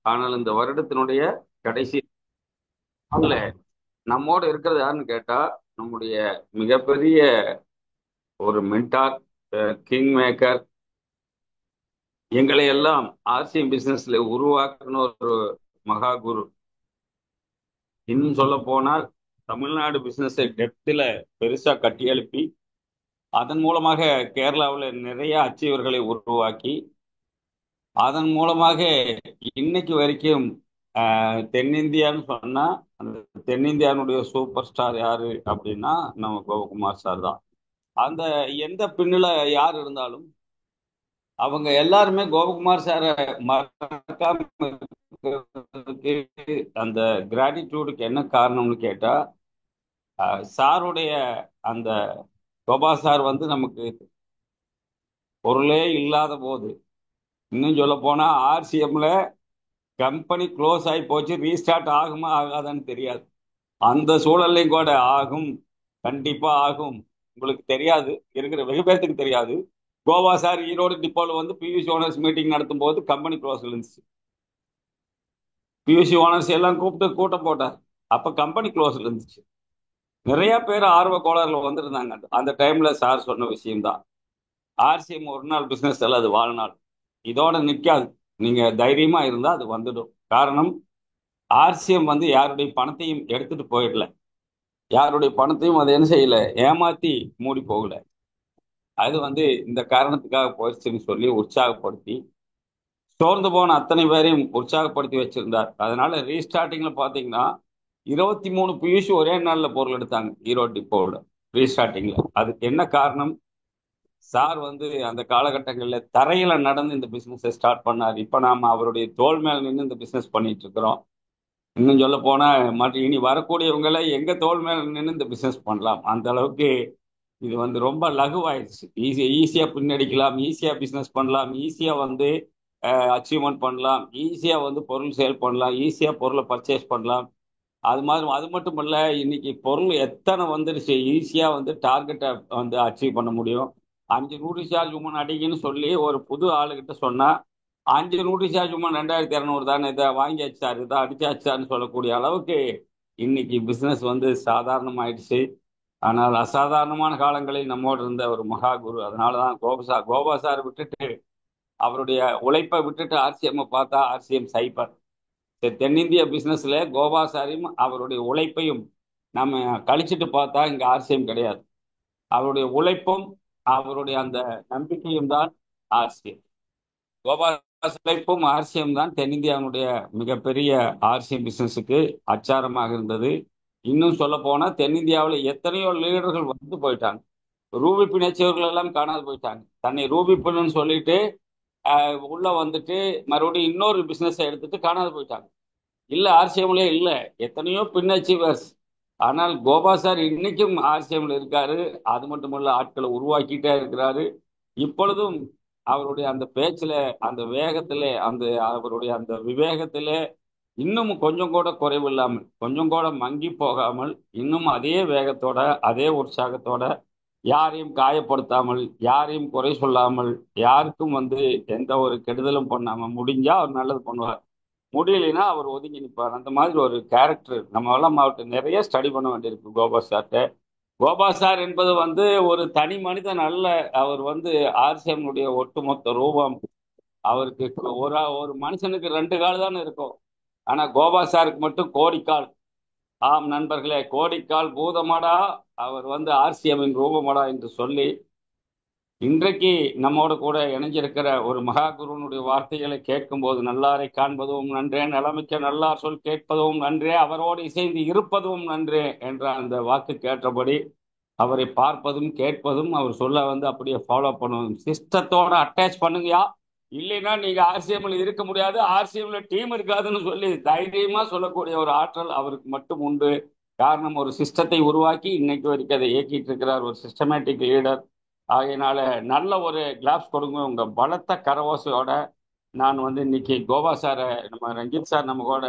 ஆனால் இந்த வருடத்தினுடைய கடைசி நாள்ல நம்மோட இருக்கிறது யாருன்னு கேட்டா நம்முடைய மிகப்பெரிய ஒரு மென்டார், கிங் மேக்கர், எங்களை எல்லாம் ஆர்சிஎம் பிசினஸ்ல உருவாக்குன ஒரு மகா குரு. இன்னும் சொல்ல போனால் தமிழ்நாடு பிசினஸை டெப்த்ல பெருசா கட்டி எழுப்பி அதன் மூலமாக கேரளாவில் நிறைய அச்சீவர்களை உருவாக்கி அதன் மூலமாக இன்னைக்கு வரைக்கும் தென்னிந்தியான்னு சொன்னா அந்த தென்னிந்தியானுடைய சூப்பர் ஸ்டார் யாரு அப்படின்னா நம்ம கோபகுமார் சார் தான். அந்த எந்த பின்னுல யார் இருந்தாலும் அவங்க எல்லாருமே கோபகுமார் சாரை மறக்காம இருக்கிறதுக்கு அந்த கிராட்டிடியூடுக்கு என்ன காரணம்னு கேட்டா சாருடைய அந்த கோபா சார் வந்து நமக்கு பொருளே இல்லாத போது, இன்னும் சொல்ல போனா ஆர்சிஎம்ல கம்பெனி க்ளோஸ் ஆகி போச்சு, ரீஸ்டார்ட் ஆகுமா ஆகாதான்னு தெரியாது. அந்த சூழல்லையும் கூட ஆகும், கண்டிப்பா ஆகும். உங்களுக்கு தெரியாது, இருக்கிற வெகு பேர்த்துக்கு தெரியாது. கோவா சார் ஈரோடு டிப்போல வந்து பியூசி ஓனர்ஸ் மீட்டிங் நடத்தும் போது கம்பெனி க்ளோஸ்ல இருந்துச்சு. பியூசி ஓனர்ஸ் எல்லாம் கூப்பிட்டு கூட்டம் போட்டார். அப்ப கம்பெனி க்ளோஸ்ல இருந்துச்சு. நிறைய பேர் ஆர்வ கோளாறுல வந்திருந்தாங்க. அந்த டைம்ல சார் சொன்ன விஷயம்தான், ஆர்சிஎம் ஒரு நாள் பிசினஸ் அல்ல, அது வாழ்நாள். இதோட நிற்காது, நீங்க தைரியமா இருந்தா அது வந்துடும். காரணம், ஆர்சிஎம் வந்து யாருடைய பணத்தையும் எடுத்துட்டு போயிடல, யாருடைய பணத்தையும் அதை என்ன செய்யல, ஏமாத்தி மூடி போகல. அது வந்து இந்த காரணத்துக்காக போயிடுச்சுன்னு சொல்லி உற்சாகப்படுத்தி சோர்ந்து போன அத்தனை பேரையும் உற்சாகப்படுத்தி வச்சிருந்தார். அதனால ரீஸ்டார்டிங்ல பாத்தீங்கன்னா 23 பியூசி ஒரே நாள்ல பொருள் எடுத்தாங்க ஈரோடு டிப்போவில் ரீஸ்டார்டிங்ல. அதுக்கு என்ன காரணம், சார் வந்து அந்த காலகட்டங்களில் தரையில நடந்து இந்த பிசினஸ் ஸ்டார்ட் பண்ணார். இப்ப நாம அவருடைய தோல் மேல நின்று இந்த பிசினஸ் பண்ணிட்டு இருக்கிறோம். இன்னும் சொல்ல போனா மற்ற இனி வரக்கூடியவங்களை எங்க தோல் மேல நின்று இந்த பிசினஸ் பண்ணலாம். அந்த அளவுக்கு இது வந்து ரொம்ப லகுவாயிடுச்சு. ஈஸியா பின்னடிக்கலாம், ஈஸியா பிசினஸ் பண்ணலாம், ஈஸியா வந்து அச்சீவ்மெண்ட் பண்ணலாம், ஈஸியா வந்து பொருள் சேல் பண்ணலாம், ஈஸியா பொருளை பர்ச்சேஸ் பண்ணலாம். அது மாதிரி அது மட்டும் இல்ல, இன்னைக்கு பொருள் எத்தனை வந்துருச்சு, ஈஸியா வந்து டார்கெட்டை வந்து அச்சீவ் பண்ண முடியும். 5 நூறு சார்ஜ் உமன் அடிங்கன்னு சொல்லி ஒரு புது ஆளுகிட்ட சொன்னா 5 நூறு சார்ஜ் உமன் 2200 தானே, இதை வாங்கியாச்சு சார், இதை அடிச்சாச்சான்னு சொல்லக்கூடிய அளவுக்கு இன்னைக்கு பிசினஸ் வந்து சாதாரணமாயிடுச்சு. ஆனால் அசாதாரணமான காலங்களில் நம்மோடு இருந்த ஒரு மகா குரு. அதனாலதான் கோபா சார் விட்டுட்டு அவருடைய உழைப்பை விட்டுட்டு ஆர்சிஎம் பார்த்தா ஆர்சிஎம் சைபர். தென்னிந்திய பிசினஸ்ல கோபா சாரையும் அவருடைய உழைப்பையும் நம்ம கழிச்சிட்டு பார்த்தா இங்க ஆர்சிஎம் கிடையாது. அவருடைய உழைப்பும் அவருடைய அந்த நம்பிக்கையும் தான் ஆர்சிஎம். கோபா உழைப்பும் ஆர்சிஎம் தான் தென்னிந்தியாவுடைய மிகப்பெரிய ஆர்சிஎம் பிசினஸுக்கு அச்சாரமாக இருந்தது. இன்னும் சொல்ல போனா தென்னிந்தியாவில் எத்தனையோ லீடர்கள் வந்து போயிட்டாங்க, ரூபி பிணைச்சவர்கள் எல்லாம் காணாது போயிட்டாங்க. தன்னை ரூபி பின்னு சொல்லிட்டு உள்ள வந்துட்டு மறுபடியும் இன்னொரு பிசினஸ் எடுத்துட்டு காணாது போயிட்டாங்க. இல்ல ஆர்சிஎம்ல இல்ல, எத்தனையோ பின் அச்சீவர்ஸ். ஆனால் கோபா சார் இன்னைக்கும் ஆர்சிஎம்ல இருக்காரு. அது மட்டுமல்ல, ஆட்களை உருவாக்கிட்டே இருக்கிறாரு. இப்பொழுதும் அவருடைய அந்த பேச்சுல, அந்த வேகத்துல, அந்த அவருடைய அந்த விவேகத்துல இன்னும் கொஞ்சம் கூட குறைவு இல்லாமல், கொஞ்சம் கூட மங்கி போகாமல், இன்னும் அதே வேகத்தோட அதே உற்சாகத்தோட, யாரையும் காயப்படுத்தாமல், யாரையும் குறை சொல்லாமல், யாருக்கும் வந்து எந்த ஒரு கெடுதலும் பண்ணாம, முடிஞ்சா அவர் நல்லது பண்ணுவார், முடியலைன்னா அவர் ஒதுங்கி நிற்பார். அந்த மாதிரி ஒரு கேரக்டர் நம்ம எல்லாம் அவர்கிட்ட நிறைய ஸ்டடி பண்ண வேண்டியிருக்கு கோபா சார்கிட்ட. கோபா சார் என்பது வந்து ஒரு தனி மனிதன் அல்ல. அவர் வந்து ஆர்சிஎம்னுடைய ஒட்டுமொத்த ரூபம். அவருக்கு ஒரு ஒரு மனுஷனுக்கு 2 கால் தானே இருக்கும், ஆனா கோபா சாருக்கு மட்டும் கோடிக்கால். ஆம் நண்பர்களே, கோடிக்கால் பூதமாடா அவர் வந்து ஆர்சிஎம்மின் ரூபமாடா என்று சொல்லி இன்றைக்கு நம்மோடு கூட இணைஞ்சிருக்கிற ஒரு மகா குருவனுடைய வார்த்தைகளை கேட்கும் போது, நல்லாரை காண்பதும் நன்றே, நலமிக்க நல்லார் சொல் கேட்பதும் நன்றே, அவரோடு இசைந்து இருப்பதும் நன்றே என்ற அந்த வாக்கு கேட்டபடி அவரை பார்ப்பதும் கேட்பதும், அவர் சொல்ல வந்து அப்படியே ஃபாலோ பண்ணுவதும், சிஸ்டத்தோட அட்டாச் பண்ணுங்கயா, இல்லைன்னா நீங்க ஆர்சிஎம்ல இருக்க முடியாது, ஆர்சிஎம்ல டீம் இருக்காதுன்னு சொல்லி தைரியமா சொல்லக்கூடிய ஒரு ஆற்றல் அவருக்கு மட்டும் உண்டு. காரணம், ஒரு சிஸ்டத்தை உருவாக்கி இன்னைக்கு வரைக்கும் அதை இயக்கிட்டு இருக்கிறார், ஒரு சிஸ்டமேட்டிக் லீடர். ஆகையினால நல்ல ஒரு கிளாப்ஸ் கொடுங்க உங்க பலத்த கரவோசையோட. நான் வந்து இன்னைக்கு கோபா சாரை, நம்ம ரஞ்சித் சார் நம்ம கூட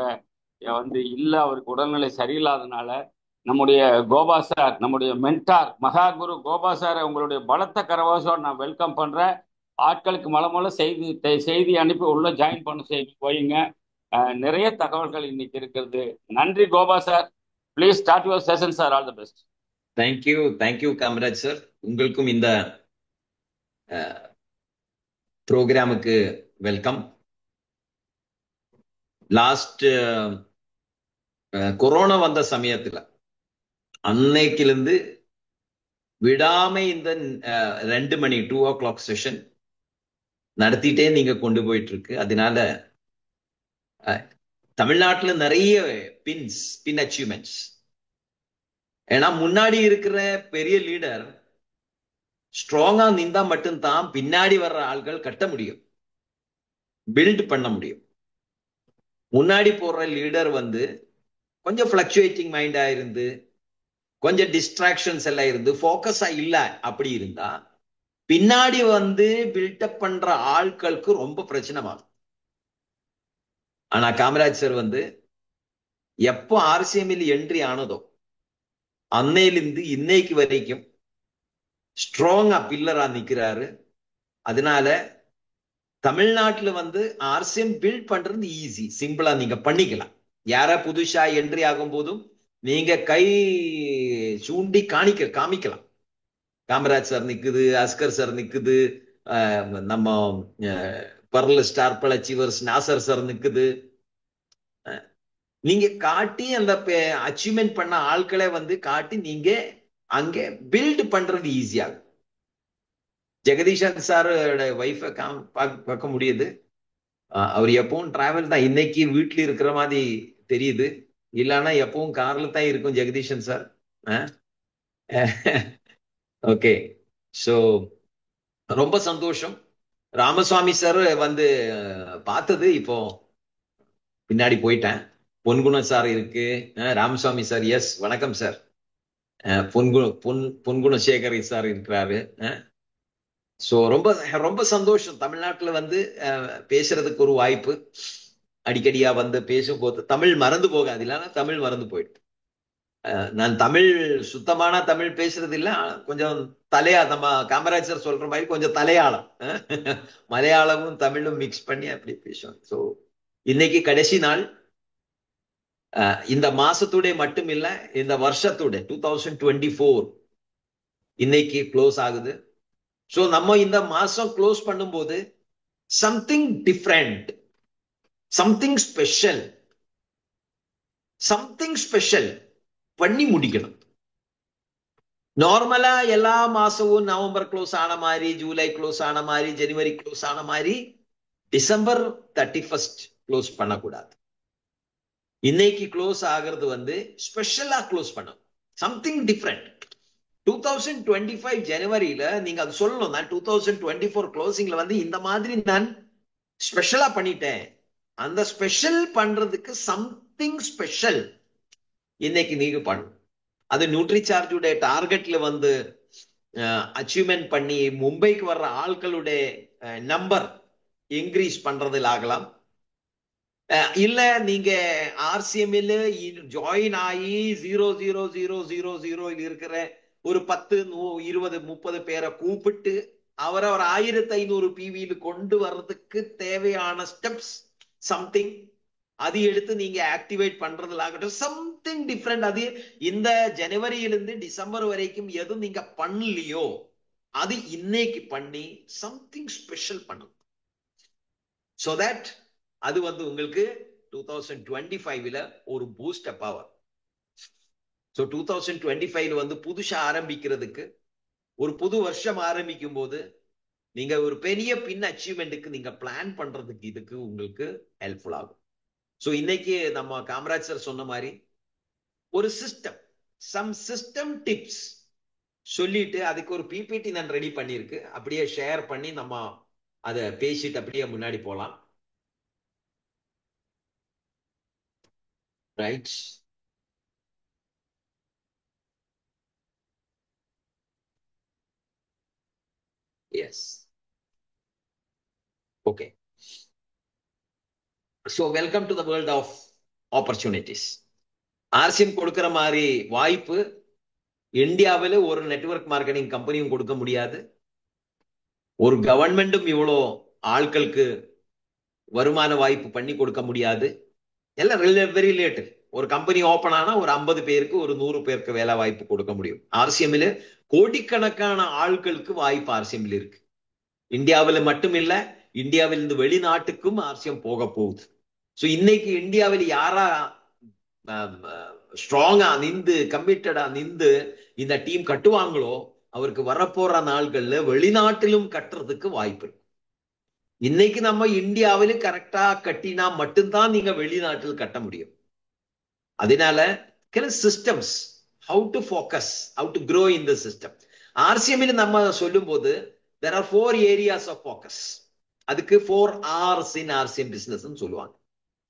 வந்து இல்லை, அவருக்கு உடல்நிலை சரியில்லாதனால நம்முடைய கோபா சார், நம்முடைய மென்டார் மகா குரு கோபா சாரை உங்களுடைய பலத்த கரவோசோட நான் வெல்கம் பண்றேன். ஆட்களுக்கு மலை செய்தி செய்தி அனுப்பி உள்ள ஜாயின் பண்ண செய்தி போயிங்க. நிறைய தகவல்கள் இன்னைக்கு இருக்கிறது. நன்றி Gopa sir. Please start your session sir. All the best. Thank you Kamaraj sir. உங்களுக்கும் இந்த ப்ரோக்ராமுக்கு வெல்கம். லாஸ்ட் கொரோனா வந்த சமயத்துல அன்னைக்கிலிருந்து விடாம இந்த 2 மணி 2 o'clock செஷன் நடத்திட்டே நீங்க கொண்டு போயிட்டு இருக்கு. அதனால தமிழ்நாட்டுல நிறைய பின் அச்சீவ்மெண்ட்ஸ். ஏன்னா முன்னாடி இருக்கிற பெரிய லீடர் ஸ்ட்ராங்கா நின்றா மட்டும்தான் பின்னாடி வர்ற ஆள்கள் கட்ட முடியும், பில்ட் பண்ண முடியும். முன்னாடி போடுற லீடர் கொஞ்சம் பிளக்சுவேட்டிங் மைண்டா இருந்து, கொஞ்சம் டிஸ்ட்ராக்ஷன்ஸ் எல்லாம் இருந்து, போக்கஸா இல்ல அப்படி இருந்தா பின்னாடி பில்டப் பண்ற ஆட்களுக்கு ரொம்ப பிரச்சனை ஆகும். ஆனா காமராஜ் சார் எப்போ ஆர்சிஎம்ல என்ட்ரி ஆனதோ அன்னையிலிருந்து இன்னைக்கு வரைக்கும் ஸ்ட்ராங்கா பில்லரா நிக்கிறாரு. அதனால தமிழ்நாட்டுல ஆர்சிஎம் பில்ட் பண்றது ஈஸி, சிம்பிளா நீங்க பண்ணிக்கலாம். யாரா புதுசா என்ட்ரி ஆகும் போதும் நீங்க கை சூண்டி காமிக்கலாம். காமராஜ் சார் நிக்குது, அஸ்கர் சார் நிக்குது, நம்ம பர்ல் ஸ்டார் பல அச்சீவர்ஸ் நாசர் சார் நிக்குது. நீங்க காட்டி அந்த அச்சீவ்மெண்ட் பண்ண ஆட்களை காட்டி நீங்க அங்க பில்ட் பண்றது ஈஸியாகும். ஜெகதீஷன் சார் வைஃப பார்க்க முடியுது. அவர் எப்பவும் டிராவல் தான். இன்னைக்கு வீட்டுல இருக்கிற மாதிரி தெரியுது, இல்லைன்னா எப்பவும் கார்ல தான் இருக்கும் ஜெகதீஷன் சார். ஓகே, சோ ரொம்ப சந்தோஷம். ராமசுவாமி சார் பார்த்தது இப்போ பின்னாடி போயிட்டேன். பொன்குணம் சார் இருக்கு, ராமசுவாமி சார் எஸ் வணக்கம் சார், பொன்குணசேகர் சார் இருக்கிறாரு. சோ ரொம்ப ரொம்ப சந்தோஷம். தமிழ்நாட்டுல பேசுறதுக்கு ஒரு வாய்ப்பு. அடிக்கடியா பேசும்போது தமிழ் மறந்து போகாது, இல்லைன்னா தமிழ் மறந்து போயிடுது. நான் தமிழ் சுத்தமான தமிழ் பேசுறது இல்ல, கொஞ்சம் நம்ம காமராஜ் சார் சொல்ற மாதிரி கொஞ்சம் தலையாளம், மலையாளமும் தமிழும் மிக்ஸ் பண்ணி அப்படி பேசுவோம். சோ இன்னைக்கு கடைசி நாள். இந்த மாசத்துடைய மட்டும் இல்ல, இந்த வருஷத்துடைய 2024 இன்னைக்கு க்ளோஸ் ஆகுது. சோ நம்ம இந்த மாசம் க்ளோஸ் பண்ணும்போது சம்திங் டிஃப்ரெண்ட், சம்திங் ஸ்பெஷல் பண்ணி முடிக்கணும். நார்மலா எல்லா மாசமும் நவம்பர் க்ளோஸ் ஆன மாதிரி, ஜூலை க்ளோஸ் ஆன மாதிரி, ஜனவரி க்ளோஸ் ஆன மாதிரி டிசம்பர் 31 க்ளோஸ் பண்ணக்கூடாது. இன்னைக்கு க்ளோஸ் ஆகிறது ஸ்பெஷலா க்ளோஸ் பண்ணும், சம்திங் டிஃப்ரெண்ட். 2025 ஜனவரியில நீங்க அது சொல்லணும். நான் 2024 க்ளோசிங்ல இந்த மாதிரி நான் ஸ்பெஷலா பண்ணிட்டேன். அந்த ஸ்பெஷல் பண்றதுக்கு சம்திங் ஸ்பெஷல் இன்னைக்கு நீங்க பண்ணணும். அது நியூட்ரி சார்ஜுடைய டார்கெட்ல அச்சீவ்மெண்ட் பண்ணி மும்பைக்கு வர்ற ஆட்களுடைய நம்பர் இன்க்ரீஸ் பண்றதுல ஆகலாம். இல்ல நீங்க ஆர்சிஎம்ல ஜாயின் ஆகி 00000 இருக்கிற ஒரு 10 20 30 பேரை கூப்பிட்டு அவரை ஒரு 1500 பிவியில் கொண்டு வர்றதுக்கு தேவையான ஸ்டெப்ஸ் சம்திங் அது எடுத்து நீங்க ஆக்டிவேட் பண்றதுல ஆகட்டும், சம்திங் டிஃப்ரெண்ட். அது இந்த ஜனவரியிலிருந்து டிசம்பர் வரைக்கும் எதுவும் நீங்க பண்ணலையோ அது இன்னைக்கு பண்ணி சம்திங் ஸ்பெஷல் பண்ணும். சோ தட் அது உங்களுக்கு 2025ல ஒரு பூஸ்ட் அப் ஆகும். சோ 2025ல புதுசா ஆரம்பிக்கிறதுக்கு, ஒரு புது வருஷம் ஆரம்பிக்கும் போது நீங்க ஒரு பெரிய அச்சீவ்மெண்ட்டுக்கு நீங்க பிளான் பண்றதுக்கு இதுக்கு உங்களுக்கு ஹெல்ப்ஃபுல் ஆகும். சோ இன்னைக்கு நம்ம காமராஜ் சார் சொன்ன மாதிரி ஒரு சிஸ்டம் டிப்ஸ் சொல்லிட்டு அதுக்கு ஒரு பிபிடி நான் ரெடி பண்ணிருக்கு, அப்படியே ஷேர் பண்ணி நம்ம அதை பேசிட்டு அப்படியே முன்னாடி போலாம். Right, yes, okay. So welcome to the world of opportunities. RCM கொடுக்கிற மாதிரி வாய்ப்பு இந்தியாவில் ஒரு நெட்வொர்க் மார்க்கெட்டிங் கம்பெனியும் கொடுக்க முடியாது, ஒரு கவர்மெண்ட்டும் இவ்வளோ ஆட்களுக்கு வருமான வாய்ப்பு பண்ணி கொடுக்க முடியாது. எல்லாம் வெரி ரிலேட்டிவ். ஒரு கம்பெனி ஓபன் ஆனா ஒரு 50 பேருக்கு ஒரு 100 பேருக்கு வேலை வாய்ப்பு கொடுக்க முடியும். ஆர்சிஎம்ல கோடிக்கணக்கான ஆட்களுக்கு வாய்ப்பு ஆர்சிஎம்ல இருக்கு. இந்தியாவில் மட்டும் இல்ல, இந்தியாவிலிருந்து வெளிநாட்டுக்கும் ஆர்சிஎம் போக போகுது. சோ இன்னைக்கு இந்தியாவில் யாரா ஸ்ட்ராங்கா நின்று கமிட்டடா நின்று இந்த டீம் கட்டுவாங்களோ அவருக்கு வரப்போற நாள்கள்ல வெளிநாட்டிலும் கட்டுறதுக்கு வாய்ப்பு இருக்கு. இன்னைக்கு நம்ம இந்தியாவில கரெக்டா கட்டினா மட்டும்தான் நீங்க வெளிநாட்டில் கட்ட முடியும். அதனால systems, how to focus, how to grow in the system. ஆர்சிஎம்ல நம்ம சொல்லும் போது there are 4 areas of focus. அதுக்கு 4 R's in RCM business சொல்லுவாங்க.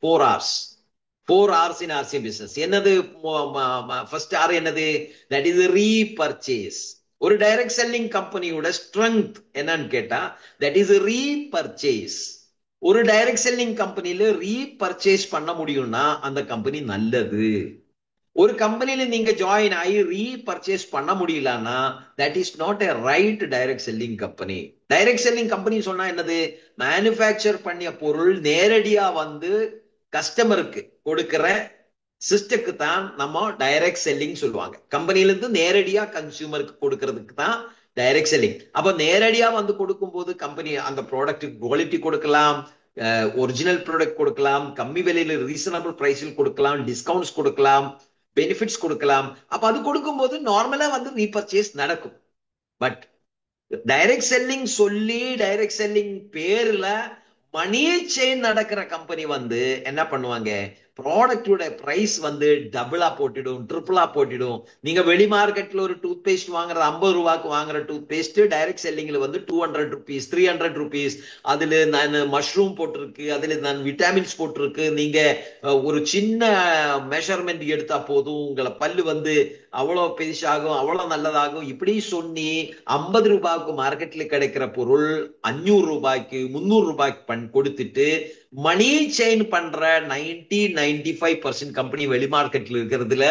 4 R's. 4 R's in RCM business. என்னது ஃபர்ஸ்ட் ஆர் என்னது? that is repurchase. ஒரு டைரக்ட் செல்லிங் கம்பெனியோட ஸ்ட்ரெங்க் என்னன்னு கேட்டா that is repurchase. ஒரு டைரக்ட் செல்லிங் கம்பெனில ரீபர்ச்சேஸ் பண்ண முடியும்னா அந்த கம்பெனி நல்லது. ஒரு கம்பெனில நீங்க ஜாயின் ஆகி ரீபர்ச்சேஸ் பண்ண முடியலன்னா that is not a right direct selling company. Direct selling company சொன்னா என்னது? மேனுஃபேக்சர் பண்ணிய பொருள் நேரடியா வந்து கஸ்டமருக்கு கொடுக்கிற சிஸ்டத்துக்கு தான் நம்ம டைரக்ட் செல்லிங் சொல்லுவாங்க. கம்பெனில இருந்து நேரடியா கன்சியூமருக்கு கொடுக்கறதுக்கு தான் டைரக்ட் செல்லிங். அப்ப நேரடியா வந்து கொடுக்கும் போது கம்பெனி அந்த ப்ராடக்ட் குவாலிட்டி கொடுக்கலாம், ஒரிஜினல் ப்ராடக்ட் கொடுக்கலாம், கம்மி விலையில ரீசனபிள் பிரைஸில் கொடுக்கலாம், டிஸ்கவுண்ட்ஸ் கொடுக்கலாம், பெனிஃபிட்ஸ் கொடுக்கலாம். அப்ப அது கொடுக்கும் போது நார்மலா வந்து ரீபர்ச்சேஸ் நடக்கும். பட் டைரக்ட் செல்லிங் சொல்லி டைரக்ட் செல்லிங் பேர்ல மணி செயின் நடக்கிற கம்பெனி வந்து என்ன பண்ணுவாங்க? ப்ராடக்டோட பிரைஸ் வந்து டபுளா போட்டிடும், ட்ரிபிளா போட்டிடும். நீங்க வெளி மார்க்கெட்ல ஒரு டூத் பேஸ்ட் வாங்குறது 50 ரூபாய்க்கு வாங்குற டூத் பேஸ்ட் டைரக்ட் செல்லிங்ல வந்து 200 rupees, 300 rupees. அதுல நான் மஷ்ரூம் போட்டிருக்கு, அதுல நான் விட்டாமின்ஸ் போட்டிருக்கு. நீங்க ஒரு சின்ன மெஷர்மெண்ட் எடுத்தா போதும் உங்களை பல்லு வந்து அவ்வளவு பெருசாகும், அவ்வளவு நல்லதாகும். இப்படி சொல்லி 50 ரூபாய்க்கு மார்க்கெட்ல கிடைக்கிற பொருள் 500 ரூபாய்க்கு 300 ரூபாய்க்கு கொடுத்துட்டு மணி செயின் பண்ற 90-95% கம்பெனி வெளி மார்க்கெட்ல இருக்கிறதுல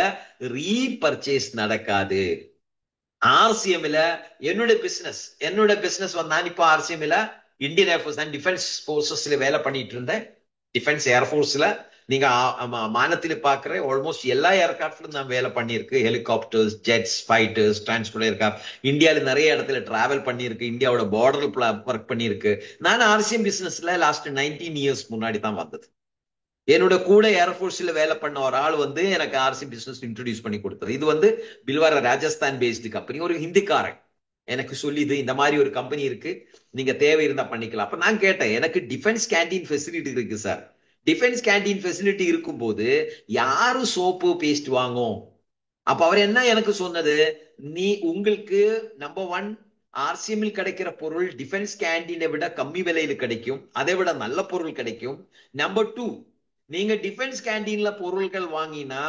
ரீபர்ச்சேஸ் நடக்காது. ஆர்சிஎம்ல என்னோட பிசினஸ் வந்து நான் இப்போ ஆர்சிஎம்ல இந்தியன் ஏர்ஃபோர்ஸ் அண்ட் டிஃபென்ஸ் போர்சஸ்ல வேலை பண்ணிட்டு இருந்தேன். டிஃபென்ஸ் ஏர்ஃபோர்ஸ்ல நீங்க மானத்தில் பாக்குற ஆல்மோஸ்ட் எல்லா ஏர்கிராஃப்ட்லும் நான் வேலை பண்ணியிருக்கு. Helicopters, ஜெட்ஸ், fighters, transport aircraft. இந்தியாவில நிறைய இடத்துல டிராவல் பண்ணியிருக்கு, இந்தியாவோட பார்டர் ஒர்க் பண்ணியிருக்கு. நான் ஆர்சிஎம் பிசினஸ்ல லாஸ்ட் 19 years முன்னாடி தான் வந்தது. என்னோட கூட ஏர்ஃபோர்ஸ்ல வேலை பண்ண ஒரு ஆள் வந்து எனக்கு ஆர்சிஎம் பிசினஸ் இன்ட்ரோடியூஸ் பண்ணி கொடுத்தது. இது வந்து பில்வாரா ராஜஸ்தான் பேஸ்டு கம்பெனி. ஒரு ஹிந்திக்காரன் எனக்கு சொல்லிது இந்த மாதிரி ஒரு கம்பெனி இருக்கு, நீங்க தேவை இருந்தா பண்ணிக்கலாம். அப்ப நான் கேட்டேன், எனக்கு டிஃபென்ஸ் கேண்டீன் ஃபெசிலிட்டி இருக்கு சார். டிஃபென்ஸ் கேண்டீன் ஃபெசிலிட்டி இருக்கும் போது யாரு சோப்பு பேஸ்ட் வாங்கும்? அப்ப அவர் என்ன எனக்கு சொன்னது, நீ உங்களுக்கு நம்பர் 1 ஆர்சிஎம்மில் கிடைக்கிற பொருள் டிஃபென்ஸ் கேண்டீனை விட கம்மி விலையில கிடைக்கும், அதை விட நல்ல பொருள் கிடைக்கும். நம்பர் 2, நீங்க டிஃபென்ஸ் கேண்டீன்ல பொருட்கள் வாங்கினா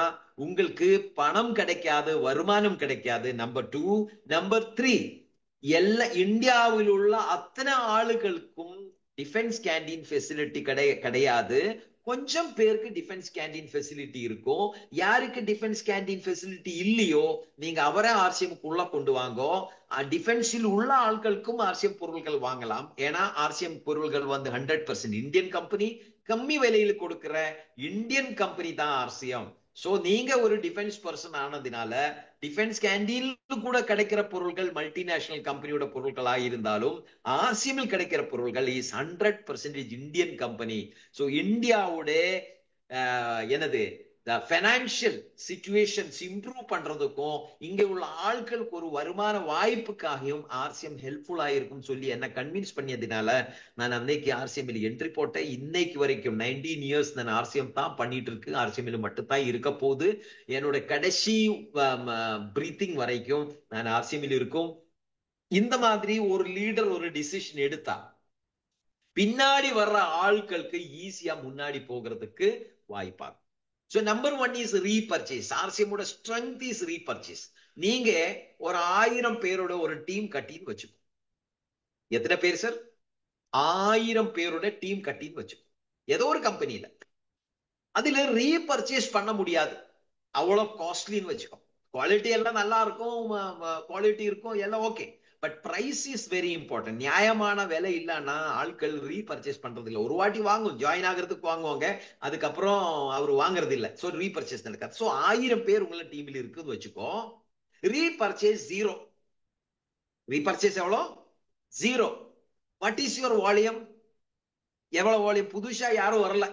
உங்களுக்கு பணம் கிடைக்காது, வருமானம் கிடைக்காது. நம்பர் 2. நம்பர் 3, எல்லா இந்தியாவில் உள்ள அத்தனை ஆளுகளுக்கும் டிஃபென்ஸ் கேண்டீன் ஃபெசிலிட்டி கிடையாது. கொஞ்சம் பேருக்கு டிஃபென்ஸ் கேண்டீன் ஃபெசிலிட்டி இருக்கும். யாருக்கு டிஃபென்ஸ் கேண்டீன் ஃபெசிலிட்டி இல்லையோ நீங்க அவரே ஆர்சிஎம்க்குள்ள கொண்டு வாங்கோ. டிஃபென்ஸில் உள்ள ஆட்களுக்கும் ஆர்சிஎம் பொருட்கள் வாங்கலாம். ஏன்னா ஆர்சிஎம் பொருட்கள் வந்து 100% இந்தியன் கம்பெனி, கம்மி விலையில கொடுக்கிற இந்தியன் கம்பெனி தான் ஆர்சிஎம். சோ நீங்க ஒரு டிஃபென்ஸ் பர்சன் ஆனதுனால டிஃபென்ஸ் கேண்டீன்ல கூட கிடைக்கிற பொருட்கள் மல்டிநேஷனல் கம்பெனியோட பொருட்களா இருந்தாலும் ஆர்சிஎம்மில் கிடைக்கிற பொருட்கள் இஸ் 100% இந்தியன் கம்பெனி. சோ இந்தியாவோட என்னது ஃபைனான்சியல் சிச்சுவேஷன்ஸ் இம்ப்ரூவ் பண்றதுக்கும் இங்க உள்ள ஆட்களுக்கு ஒரு வருமான வாய்ப்புக்காகவும் ஆர்சிஎம் ஹெல்ப்ஃபுல்லா இருக்கும் சொல்லி என்ன கன்வின்ஸ் பண்ணியதுனால நான் அன்னைக்கு ஆர்சிஎம்ல என்ட்ரி போட்டேன். இன்னைக்கு வரைக்கும் 19 years நான் ஆர்சிஎம் தான் பண்ணிட்டு இருக்கு. ஆர்சிஎம்ல மட்டும் தான் இருக்க போது. என்னோட கடைசி பிரீத்திங் வரைக்கும் நான் ஆர்சிஎம்ல இருக்கும். இந்த மாதிரி ஒரு லீடர் ஒரு டிசிஷன் எடுத்தா பின்னாடி வர்ற ஆட்களுக்கு ஈஸியா முன்னாடி போகிறதுக்கு வாய்ப்பாகும். So number 1 is repurchase. RCM ஓட strength is repurchase. நீங்க ஒரு 1000 பேரோட ஒரு டீம் கட்டின்னு வச்சுக்கோ. எத்தனை பேர் சார்? 1000 பேரோட டீம் கட்டின்னு வச்சுக்கோ. ஏதோ ஒரு கம்பெனியில அதுல ரீபர்ச்சேஸ் பண்ண முடியாது, அவ்வளவு காஸ்ட்லின்னு வச்சுக்கோ. குவாலிட்டி எல்லாம் நல்லா இருக்கும், குவாலிட்டி இருக்கும், எல்லாம் okay. But price is very important. நியாயமான விலை இல்லைன்னா ஆட்கள் ரீபர்ச்சேஸ் பண்றது இல்லை. ஒரு வாட்டி வாங்கும், ஜாயின் ஆகிறதுக்கு வாங்குவாங்க, அதுக்கப்புறம் அவர் வாங்குறது இல்லை. ஸோ ரீபர்ச்சேஸ் நடக்காது. ஸோ 1000 பேர் உங்களை டீமில் இருக்குன்னு வச்சுக்கோ, ரீபர்ச்சேஸ் 0. ரீபர்ச்சேஸ் எவ்வளோ? 0. What is your volume? எவ்வளவு வால்யூம்? புதுசா யாரும் வரல.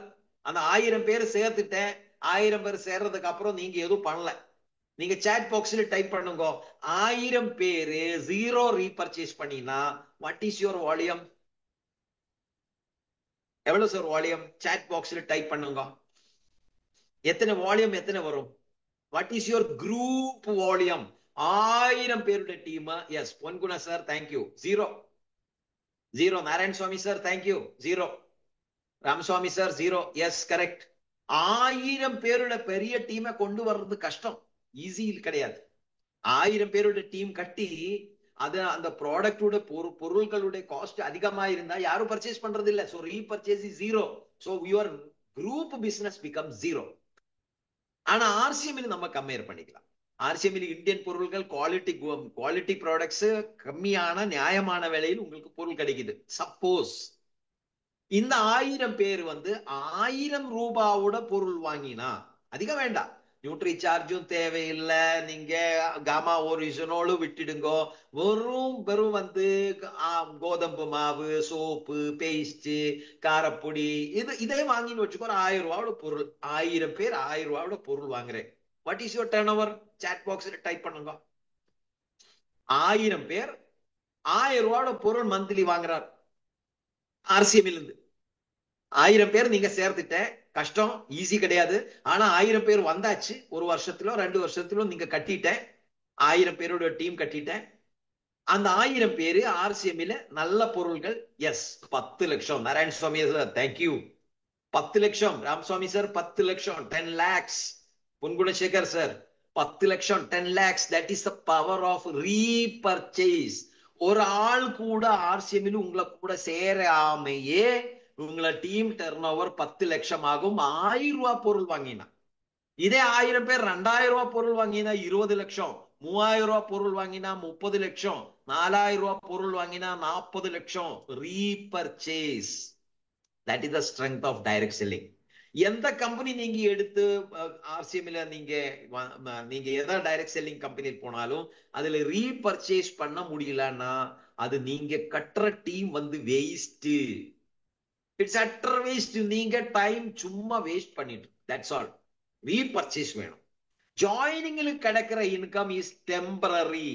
அந்த 1000 பேர் சேர்த்துட்டேன். 1000 பேர் சேர்றதுக்கு அப்புறம் நீங்க எதுவும் பண்ணல. நீங்க சாட் பாக்ஸ்ல டைப் பண்ணுங்க, 1000 பேரு 0 ரீபர்ச்சேஸ் பண்ணினா வாட் இஸ் யுவர் வால்யூம்? எவ்வளவு சார் வால்யூம்? சாட் பாக்ஸ்ல டைப் பண்ணுங்க. எத்தனை வால்யூம் எத்தனை வரும்? What is your group volume? 1000 பேருடைய team. Yes Ponguna sir, thank you. 0. 0. Narayana Swamy sir, thank you. 0. Ramaswamy sir, 0. Yes correct. 1000 பேருட பெரிய டீமை கொண்டு வர்றது கஷ்டம், ஈஸி கிடையாது. 1000 பேருடைய டீம் கட்டி அது அந்த ப்ராடக்டோட பொருட்களுடைய காஸ்ட் அதிகமா இருந்தா யாரும் பர்ச்சேஸ் பண்றது இல்ல. So repurchase is 0. So your group business become 0. ஆனா ஆர்சிஎம்ல நம்ம கம்பேர் பண்ணிக்கலாம். ஆர்சிஎம்ல இந்தியன் பொருட்கள் குவாலிட்டி ப்ராடக்ட்ஸ் கம்மியான நியாயமான விலையில் உங்களுக்கு பொருள் கிடைக்குது. சப்போஸ் இந்த 1000 பேர் 1000 ரூபாவோட பொருள் வாங்கினா, அதிகம் வேண்டாம், நியூட்ரி சார்ஜும் தேவையில்லை, நீங்க காமா ஓரிஜினோலு விட்டுடுங்க, வெறும் கோதம்பு மாவு, சோப்பு, பேஸ்ட், காரப்பொடி, இதே வாங்கின்னு வச்சுக்கோ. 1000 ரூபாவோட பொருள், 1000 பேர் 1000 ரூபாவோட பொருள் வாங்குறேன். What is your turnover? Chat பாக்ஸ்ல டைப் பண்ணுங்க. 1000 பேர் 1000 ரூபாவோட பொருள் மந்த்லி வாங்குறார் ஆர்சிஎம்ல இருந்து. 1000 பேர் நீங்க சேர்த்துட்ட, கஷ்டம், ஈஸி கிடையாது. ஆனா 1000 பேர் வந்தாச்சு. ஒரு வருஷத்திலோ 2 வருஷத்திலோ நீங்க கட்டிட்டேன். 1000 பேரோட டீம் கட்டிட்டேன். அந்த 1000 பேரு ஆர்சிஎம்ல நல்ல பொருள்கள். எஸ் 10 லட்சம். Narayana Swamy sir, thank you. 10 லட்சம். ராமசுவாமி சார், 10 லட்சம். 10 lakhs. பொன்குணசேகர் சார், 10 லட்சம். 10 lakhs. That is the power of repurchase. ஒரு ஆள் கூட ஆர்சிஎம்ல உங்களை கூட சேராமையே உங்களை டீம் டர்ன் ஓவர் 10 லட்சம் ஆகும். 1000 ரூபாய் பொருள் வாங்கினா. இதே 1000 பேர் 2000 ரூபாய் பொருள் வாங்கினா 20 லட்சம். 3000 ரூபாய் பொருள் வாங்கினா 30 லட்சம். 4000 ரூபாய் பொருள் வாங்கினா 40 லட்சம். Repurchase. That is the strength of direct selling. எந்த கம்பெனி நீங்க எடுத்து ஆர்சிஎம்ல நீங்க எதாவது டைரக்ட் செல்லிங் கம்பெனி போனாலும் அதுல ரீபர்ச்சேஸ் பண்ண முடியலன்னா அது நீங்க கட்டுற team waste. It's utter waste. நீங்க டைம் சும்மா வேஸ்ட் பண்ணிட்டு. That's all. ரீபர்ச்சேஸ் வேணும். ஜாயினிங்ல கிடைக்கிற income is temporary.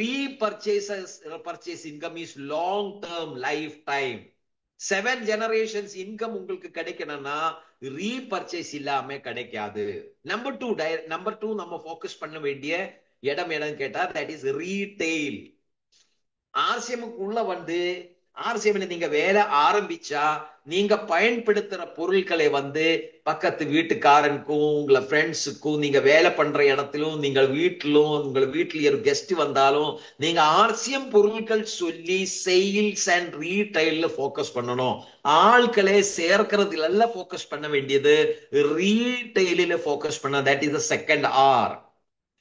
Repurchase income is long term, life time. 7 generations income உங்களுக்கு கிடைக்கணும்னா ரீபர்ச்சேஸ் இல்லாம கிடைக்காது. நம்பர் 2 நம்ம போக்கஸ் பண்ண வேண்டிய இடம் கேட்டா தட் இஸ் ரீடெயில். ஆர்சிஎம்க்குள்ள ஆர்சிஎம்ல நீங்க வேலை ஆரம்பிச்சா நீங்க பயன்படுத்துற பொருட்களை பக்கத்து வீட்டுக்காரனுக்கும் உங்களை ஃப்ரெண்ட்ஸுக்கும் நீங்க வேலை பண்ற இடத்திலும் நீங்கள் வீட்டிலும் உங்க வீட்டில் ஒரு கெஸ்ட் வந்தாலும் நீங்க ஆர்சிஎம் பொருட்கள் சொல்லி சேல்ஸ் அண்ட் ரீடைல்ல போக்கஸ் பண்ணணும். ஆட்களை சேர்க்கிறதுல எல்லாம் போக்கஸ் பண்ண வேண்டியது ரீடைலில போக்கஸ் பண்ண. That is the second R.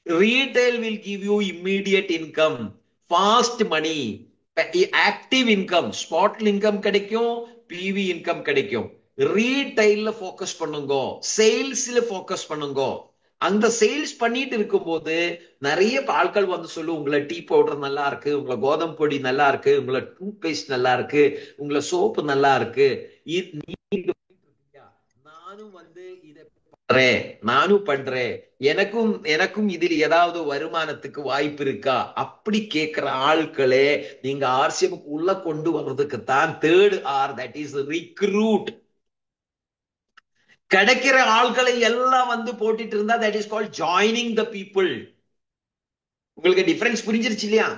Retail will give you immediate income, fast money, active income, spot income கிடைக்கும், பிவி இன்கம் கிடைக்கும். ரீடைல்ல போக்கஸ் பண்ணுங்க, சேல்ஸ்ல போக்கஸ் பண்ணுங்க. அந்த சேல்ஸ் பண்ணிட்டு இருக்கும் போது நிறைய ஆட்கள் சொல்லு, உங்களை டீ பவுடர் நல்லா இருக்கு, உங்களை கோதம் பொடி நல்லா இருக்கு, உங்களை டூத் பேஸ்ட் நல்லா இருக்கு, உங்களை சோப்பு நல்லா இருக்கு. நானும் இதை நானும் பண்றேன், எனக்கும் இதில் ஏதாவது வருமானத்துக்கு வாய்ப்பு இருக்கா அப்படி கேட்கிற ஆட்களே நீங்க ஆர்சிஎம் உள்ள கொண்டு வர்றதுக்கு தான் third R, that is recruit. கிடைக்கிற ஆட்களை எல்லாம் போட்டுட்டு இருந்தா that is called joining the people. உங்களுக்கு டிஃபரன்ஸ் புரிஞ்சிருச்சு இல்லையா?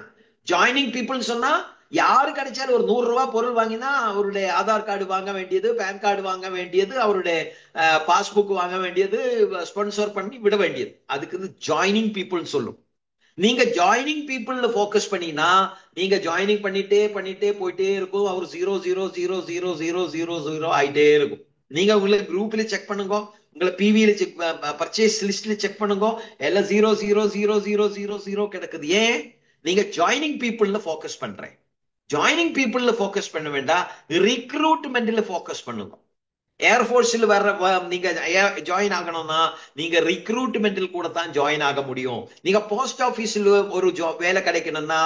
ஜாயினிங் பீப்புள் சொன்னா யாரு கிடைச்சாலும் ஒரு 100 ரூபாய் பொருள் வாங்கினா அவருடைய ஆதார் கார்டு வாங்க வேண்டியது, பேன் கார்டு வாங்க வேண்டியது, அவருடைய பாஸ்புக் வாங்க வேண்டியது, ஸ்பான்சர் பண்ணி விட வேண்டியது. அதுக்கு ஜாயினிங் பீப்புள் சொல்லும். நீங்க ஜாயினிங் பீப்புள்ல போக்கஸ் பண்ணினா நீங்க ஜாயினிங் பண்ணிட்டே போயிட்டே இருக்கும். அவர் 0 ஆயிட்டே இருக்கும். நீங்க உங்களை குரூப்ல செக் பண்ணுங்க, உங்களை பிவில செக், பர்ச்சேஸ் லிஸ்ட்ல செக் பண்ணுங்க, எல்லாம் 0 கிடக்குது. ஏன்? நீங்க ஜாயினிங் பீப்புள்ல ஃபோக்கஸ் பண்றேன். ஜாயினிங் பீப்புள்ல ஃபோக்கஸ் பண்ண வேண்டாம், ரிக்ரூட்மெண்ட்ல ஃபோக்கஸ் பண்ணுங்க. ஏர்ஃபோர்ஸ்ல வர்ற நீங்க ஜாயின் ஆகணும்னா நீங்க ரிக்ரூட்மெண்டில் கூட தான் ஜாயின் ஆக முடியும். நீங்க போஸ்ட் ஆபீஸ்ல ஒரு வேலை கிடைக்கணும்னா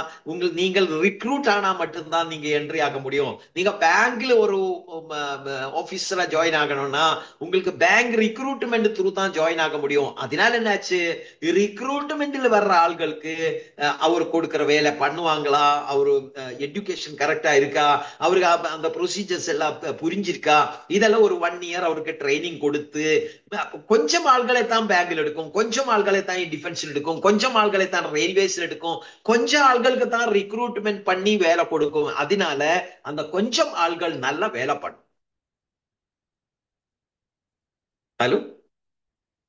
நீங்கள் ரிக்ரூட் ஆனா மட்டும்தான் நீங்க என்ட்ரி ஆக முடியும். நீங்க பேங்க்ல ஒரு ஆபீஸரா ஜாயின் ஆகணும்னா உங்களுக்கு பேங்க் ரிக்ரூட்மெண்ட் த்ரூ தான் ஜாயின் ஆக முடியும். அதனால என்னாச்சு, ரிக்ரூட்மெண்ட்ல வர்ற ஆள்களுக்கு அவர் கொடுக்கிற வேலை பண்ணுவாங்களா, அவரு எஜுகேஷன் கரெக்டா இருக்கா, அவருக்கு அந்த ப்ரொசீஜர்ஸ் எல்லாம் புரிஞ்சிருக்கா, இதெல்லாம் ஒரு 1 இயர் அவருக்கு ட்ரைனிங் கொடுத்து கொஞ்சம் ஆள்களை தான் பேங்க்ல எடுக்கும், கொஞ்சம் ஆள்களை தான் டிஃபென்ஸ்ல எடுக்கும், கொஞ்சம் ஆள்களை தான் ரயில்வேஸ்ல எடுக்கும், கொஞ்சம் ஆள்களுக்கு தான் ரிக்ரூட்மெண்ட் பண்ணி வேலை கொடுக்கும். அதனால அந்த கொஞ்சம் ஆள்கள் நல்ல வேலை பண்ணும். ஹலோ,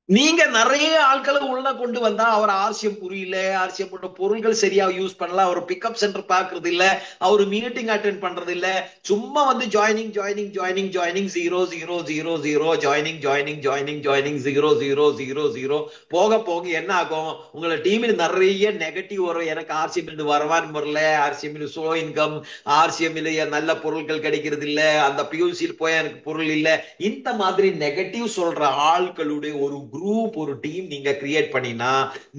நீங்க நிறைய ஆட்களை உள்ள கொண்டு வந்தா அவர் ஆர்சிஎம் புரியல, ஆர்சிஎம் பொருட்கள் சரியா யூஸ் பண்ணல, அவர் பிக்கப் சென்டர் பாக்குறது இல்ல, அவர் மீட்டிங் அட்டென்ட் பண்றது இல்ல, சும்மா வந்து joining joining joining joining 0 0 0 0 joining joining joining joining 0 0 0 0 போக போக என்ன ஆகும், உங்களை டீமில் நிறைய நெகட்டிவ் வரும். எனக்கு ஆர்சிஎம் வரவான் வரல, ஆர்சிஎம் ஸ்லோ இன்கம், ஆர்சிஎம் நல்ல பொருட்கள் கிடைக்கிறது இல்ல, அந்த பியூசியில் போய் எனக்கு பொருள் இல்ல, இந்த மாதிரி நெகட்டிவ் சொல்ற ஆட்களுடைய ஒரு குரூப், ஒரு டீம் நீங்க கிரியேட் பண்ணினா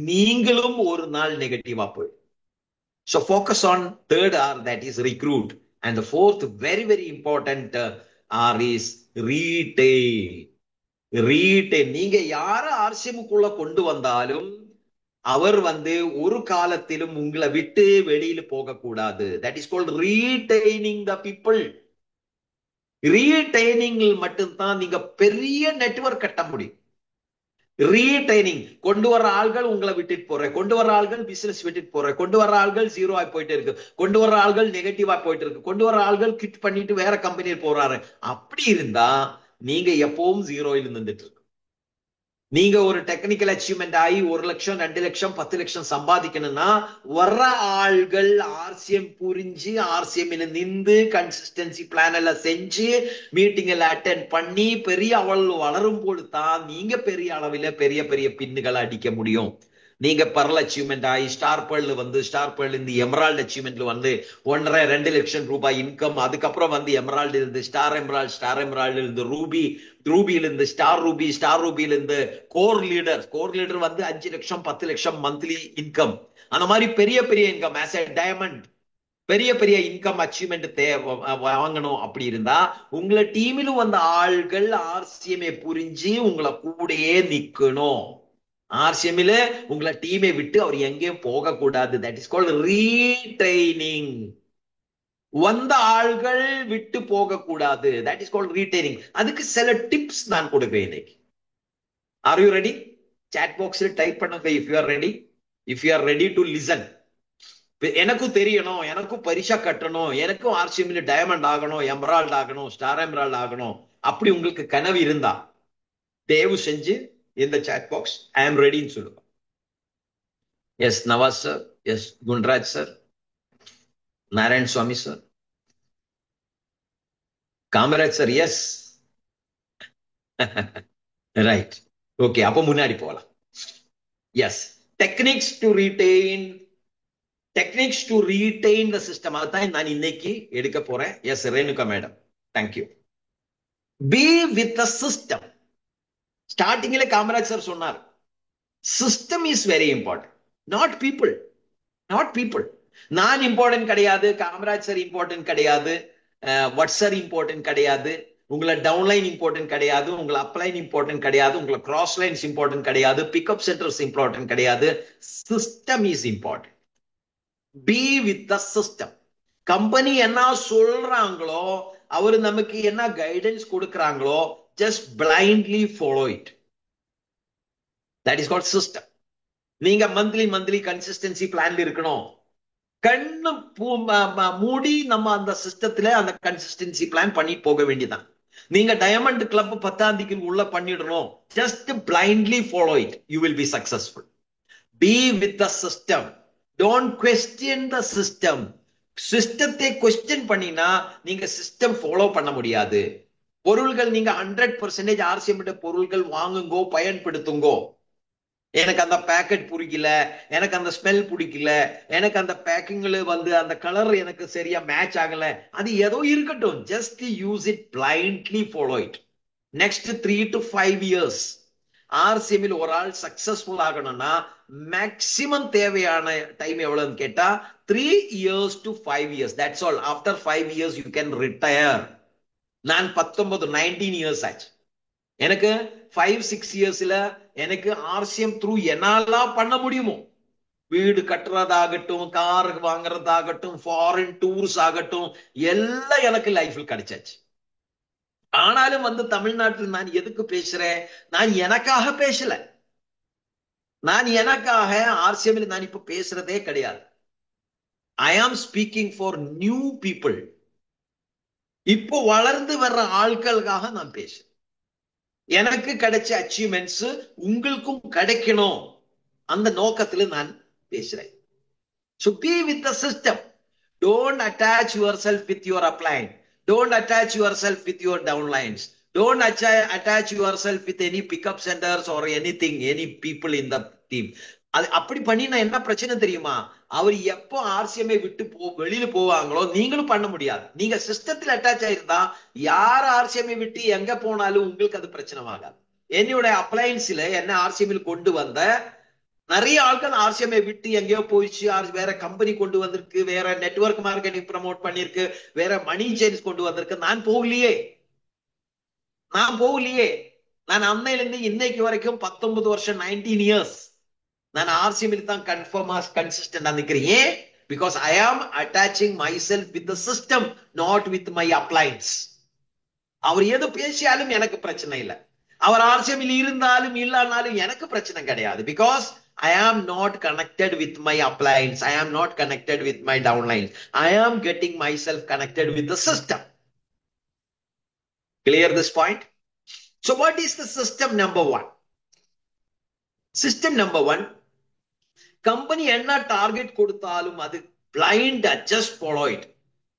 நீங்களும் ஒரு நாள் நெகட்டிவா போய். So focus on third R, that is recruit, and the fourth very very important R is retain. Retain. நீங்க யார ஆர்சிஎம்க்குள்ள கொண்டு வந்தாலும் அவர் வந்து ஒரு காலத்திலும் உங்களை விட்டு வெளியில போக கூடாது. That is called retaining the people. Retaining மட்டும்தான் நீங்க பெரிய நெட்வொர்க் கட்ட முடியும். ரீடைனிங், கொண்டு வர ஆள்கள் உங்களை விட்டுட்டு போற, கொண்டு வர ஆள்கள் பிசினஸ் விட்டுட்டு போற, கொண்டு வர ஆள்கள் 0 ஆகி போயிட்டு இருக்கு, கொண்டு வர ஆள்கள் நெகட்டிவா போயிட்டு இருக்கு, கொண்டு வர ஆள்கள் கிட் பண்ணிட்டு வேற கம்பெனியில் போறாரு. அப்படி இருந்தா நீங்க எப்பவும் 0ல் நின்றுட்டு இருக்கு. நீங்க ஒரு டெக்னிக்கல் அச்சீவ்மெண்ட் ஆகி 1 லட்சம் 2 லட்சம் 10 லட்சம் சம்பாதிக்கணும்னா வர்ற ஆள்கள் ஆர்சிஎம் புரிஞ்சு ஆர்சிஎம் நின்று கன்சிஸ்டன்சி பிளான் எல்லாம் செஞ்சு மீட்டிங் எல்லாம் அட்டென்ட் பண்ணி பெரிய அவள் வளரும் போது தான் நீங்க பெரிய அளவில் பெரிய பெரிய பின்னுகளை அடிக்க முடியும். நீங்க பர்ல் அச்சீவ்மெண்ட் ஆகி ஸ்டார் பேர்ல வந்து ஸ்டார் பேர்ல இருந்து எமரால்டு அச்சீவ்மெண்ட்ல வந்து 1.5-2 லட்சம் ரூபாய் இன்கம், அதுக்கப்புறம் வந்து எமரால்டு இருந்து ஸ்டார் எமரால்டு, ஸ்டார் எமரால்டு இருந்து ரூபி, ரூபியில இருந்து ஸ்டார் ரூபி, ஸ்டார் ரூபியில இருந்து கோர் லீடர் வந்து 5 லட்சம் 10 லட்சம் மந்த்லி இன்கம். அந்த மாதிரி பெரிய பெரிய இன்கம் ஆஸ் எ டயமண்ட் பெரிய பெரிய இன்கம் அச்சீவ்மெண்ட் வாங்கணும். அப்படி இருந்தா உங்களை டீமிலும் வந்த ஆள்கள் ஆர்சிஎம்ஐ புரிஞ்சு உங்களை கூடயே நிக்கணும். ஆர்சிஎம்ல உங்களை டீமை விட்டு அவர் எங்கேயும் போக கூடாது. That is called retraining. வந்த ஆள்கள் விட்டு போக கூடாது. That is called retraining. அதுக்கு சில டிப்ஸ் நான் கொடுப்பேன் இன்னைக்கு. Are you ready? சாட் பாக்ஸ்ல டைப் பண்ணுங்க if you are ready. If you are ready to listen. எனக்கும் தெரியணும், எனக்கும் பரிசா கட்டணும், எனக்கும் ஆர்சிஎம்ல டயமண்ட் ஆகணும், எமரால்ட் ஆகணும், ஸ்டார் எமரால்ட் ஆகணும், அப்படி உங்களுக்கு கனவு இருந்தா தேவு செஞ்சு இந்த சாட் பாக்ஸ் ஐ ஆம் ரெடின்னு சொல்லுங்க. Yes Nawaz sir, yes Gunraj sir, Narayan Swamy sir, Kamaraj sir, yes right. Okay, அப்ப முன்னாடி போகலாம். Yes, techniques to retain the system, அதான் நான் இன்னைக்கு எடுக்க போறேன். Yes Renuka madam, thank you. Be with the system. ஸ்டார்டிங்ல காமராஜ் சார் சொன்னார், system is very important, not people. நான் இம்பார்ட்டன்ட் கிடையாது, காமராஜ் சார் இம்பார்ட்டன்ட் கிடையாது, வாட்ஸர் இம்பார்ட்டன்ட் கிடையாது, உங்களை டவுன்லைன் இம்பார்ட்டன்ட் கிடையாது, உங்களை அப்லைன் இம்பார்ட்டன்ட் கிடையாது, உங்களை கிராஸ் லைன்ஸ் இம்பார்ட்டன்ட் கிடையாது, பிக்அப் சென்டர்ஸ் இம்பார்ட்டன்ட் கிடையாது. System is important. Be with the system. Company என்ன சொல்றாங்களோ, அவரு நமக்கு என்ன கைடன்ஸ் கொடுக்கறாங்களோ, just blindly follow it. That is called system. நீங்க மந்த்லி கன்சிஸ்டன்சி பிளான்ல இருக்கணும். கண்ணு மூடி நம்ம அந்த சிஸ்டத்துல அந்த கன்சிஸ்டன்சி பிளான் பண்ணி போக வேண்டியதான். நீங்க டயமண்ட் கிளப் 10ஆம் தேதிக்கு உள்ள பண்ணிடணும். just blindly follow it. You will be successful. Be with the system. Don't question the system. சிஸ்டத்தை கொஸ்டின் பண்ணினா நீங்க சிஸ்டம் ஃபாலோ பண்ண முடியாது. பொருள்கள் நீங்க 100% ஆர்சிஎம் பொருள்கள் வாங்குங்கோ, பயன்படுத்துங்கோ. எனக்கு அந்த பேக்கெட் பிடிக்கல, எனக்கு அந்த ஸ்மெல் பிடிக்கல, எனக்கு அந்த பேக்கிங்ல வந்து அந்த கலர் எனக்கு சரியா மேட்ச் ஆகல, அது ஏதோ இருக்கட்டும். Just use it, blindly follow it. Next 3 to 5 years ஆர்சிஎம்மில் ஒரு ஆள் சக்சஸ்ஃபுல் ஆகணும்னா மேக்சிமம் தேவையான டைம் எவ்வளவுன்னு கேட்டா 3 years to 5 years. That's all. After 5 years you can retire. நான் 19 ஆச்சு. எனக்கு 5-6 yearsல எனக்கு ஆர்சிஎம் த்ரூ என்னெல்லாம் பண்ண முடியுமோ, வீடு கட்டுறதாகட்டும், கார் வாங்குறதாகட்டும், ஃபாரின் டூர்ஸ் ஆகட்டும், எல்லாம் எனக்கு லைஃப்ல கிடைச்சாச்சு. ஆனாலும் வந்து தமிழ்நாட்டில் நான் எதுக்கு பேசுறேன்? நான் எனக்காக பேசல. நான் எனக்காக ஆர்சிஎம்ல நான் இப்ப பேசுறதே கிடையாது. ஐ am speaking for new people. இப்போ வளர்ந்து வர்ற ஆட்களுக்காக நான் பேசுறேன். எனக்கு கிடைச்ச அச்சீவ்மெண்ட்ஸ் உங்களுக்கும் கிடைக்கணும், அந்த நோக்கத்துல நான் பேசுறேன். So be with the system. Don't attach yourself with your upline. Don't attach yourself with your downlines. Don't attach yourself with any pickup centers or anything, any people in the team. அது அப்படி பண்ணினா என்ன பிரச்சனை தெரியுமா? அவர் எப்போ ஆர்சிஎம்ஐ விட்டு வெளியில போவாங்களோ நீங்களும் பண்ண முடியாது. நீங்க சிஸ்டத்தில் அட்டாச் ஆயிருந்தா யார் ஆர்சிஎம்ஐ விட்டு எங்க போனாலும் உங்களுக்கு அது பிரச்சனை ஆகாது. என்னோட அப்ளையன்ஸ்ல என்ன ஆர்சிஎம்ஐ கொண்டு வந்த நிறைய ஆட்கள் ஆர்சிஎம்ஐ விட்டு எங்கேயோ போயிடுச்சு, வேற கம்பெனி கொண்டு வந்திருக்கு, வேற நெட்வொர்க் மார்க்கெட்டிங் ப்ரமோட் பண்ணிருக்கு, வேற மணி சேஞ்ச் கொண்டு வந்திருக்கு. நான் போகலையே. நான் அன்னையில இருந்து இன்னைக்கு வரைக்கும் 19 வருஷம், 19 years நான் ஆர்சிஎம்ல தான் கன்ஃபார்மா கன்சிஸ்டன்டா நிக்கிறேன். ஏன்? Because I am attaching myself with the system, not with my uplines. அவர் எது பேசியாலும் எனக்கு பிரச்சனை இல்லை. அவர் ஆர்சிஎம்ல இருந்தாலும் இல்லானாலும் எனக்கு பிரச்சனை கிடையாது. Because I am not connected with my uplines. I am not connected with my downlines. I am getting myself connected with the system. Clear this point? So what is the system number one? System number one, company என்ன target கொடுத்தாலும் அது blind, just follow it.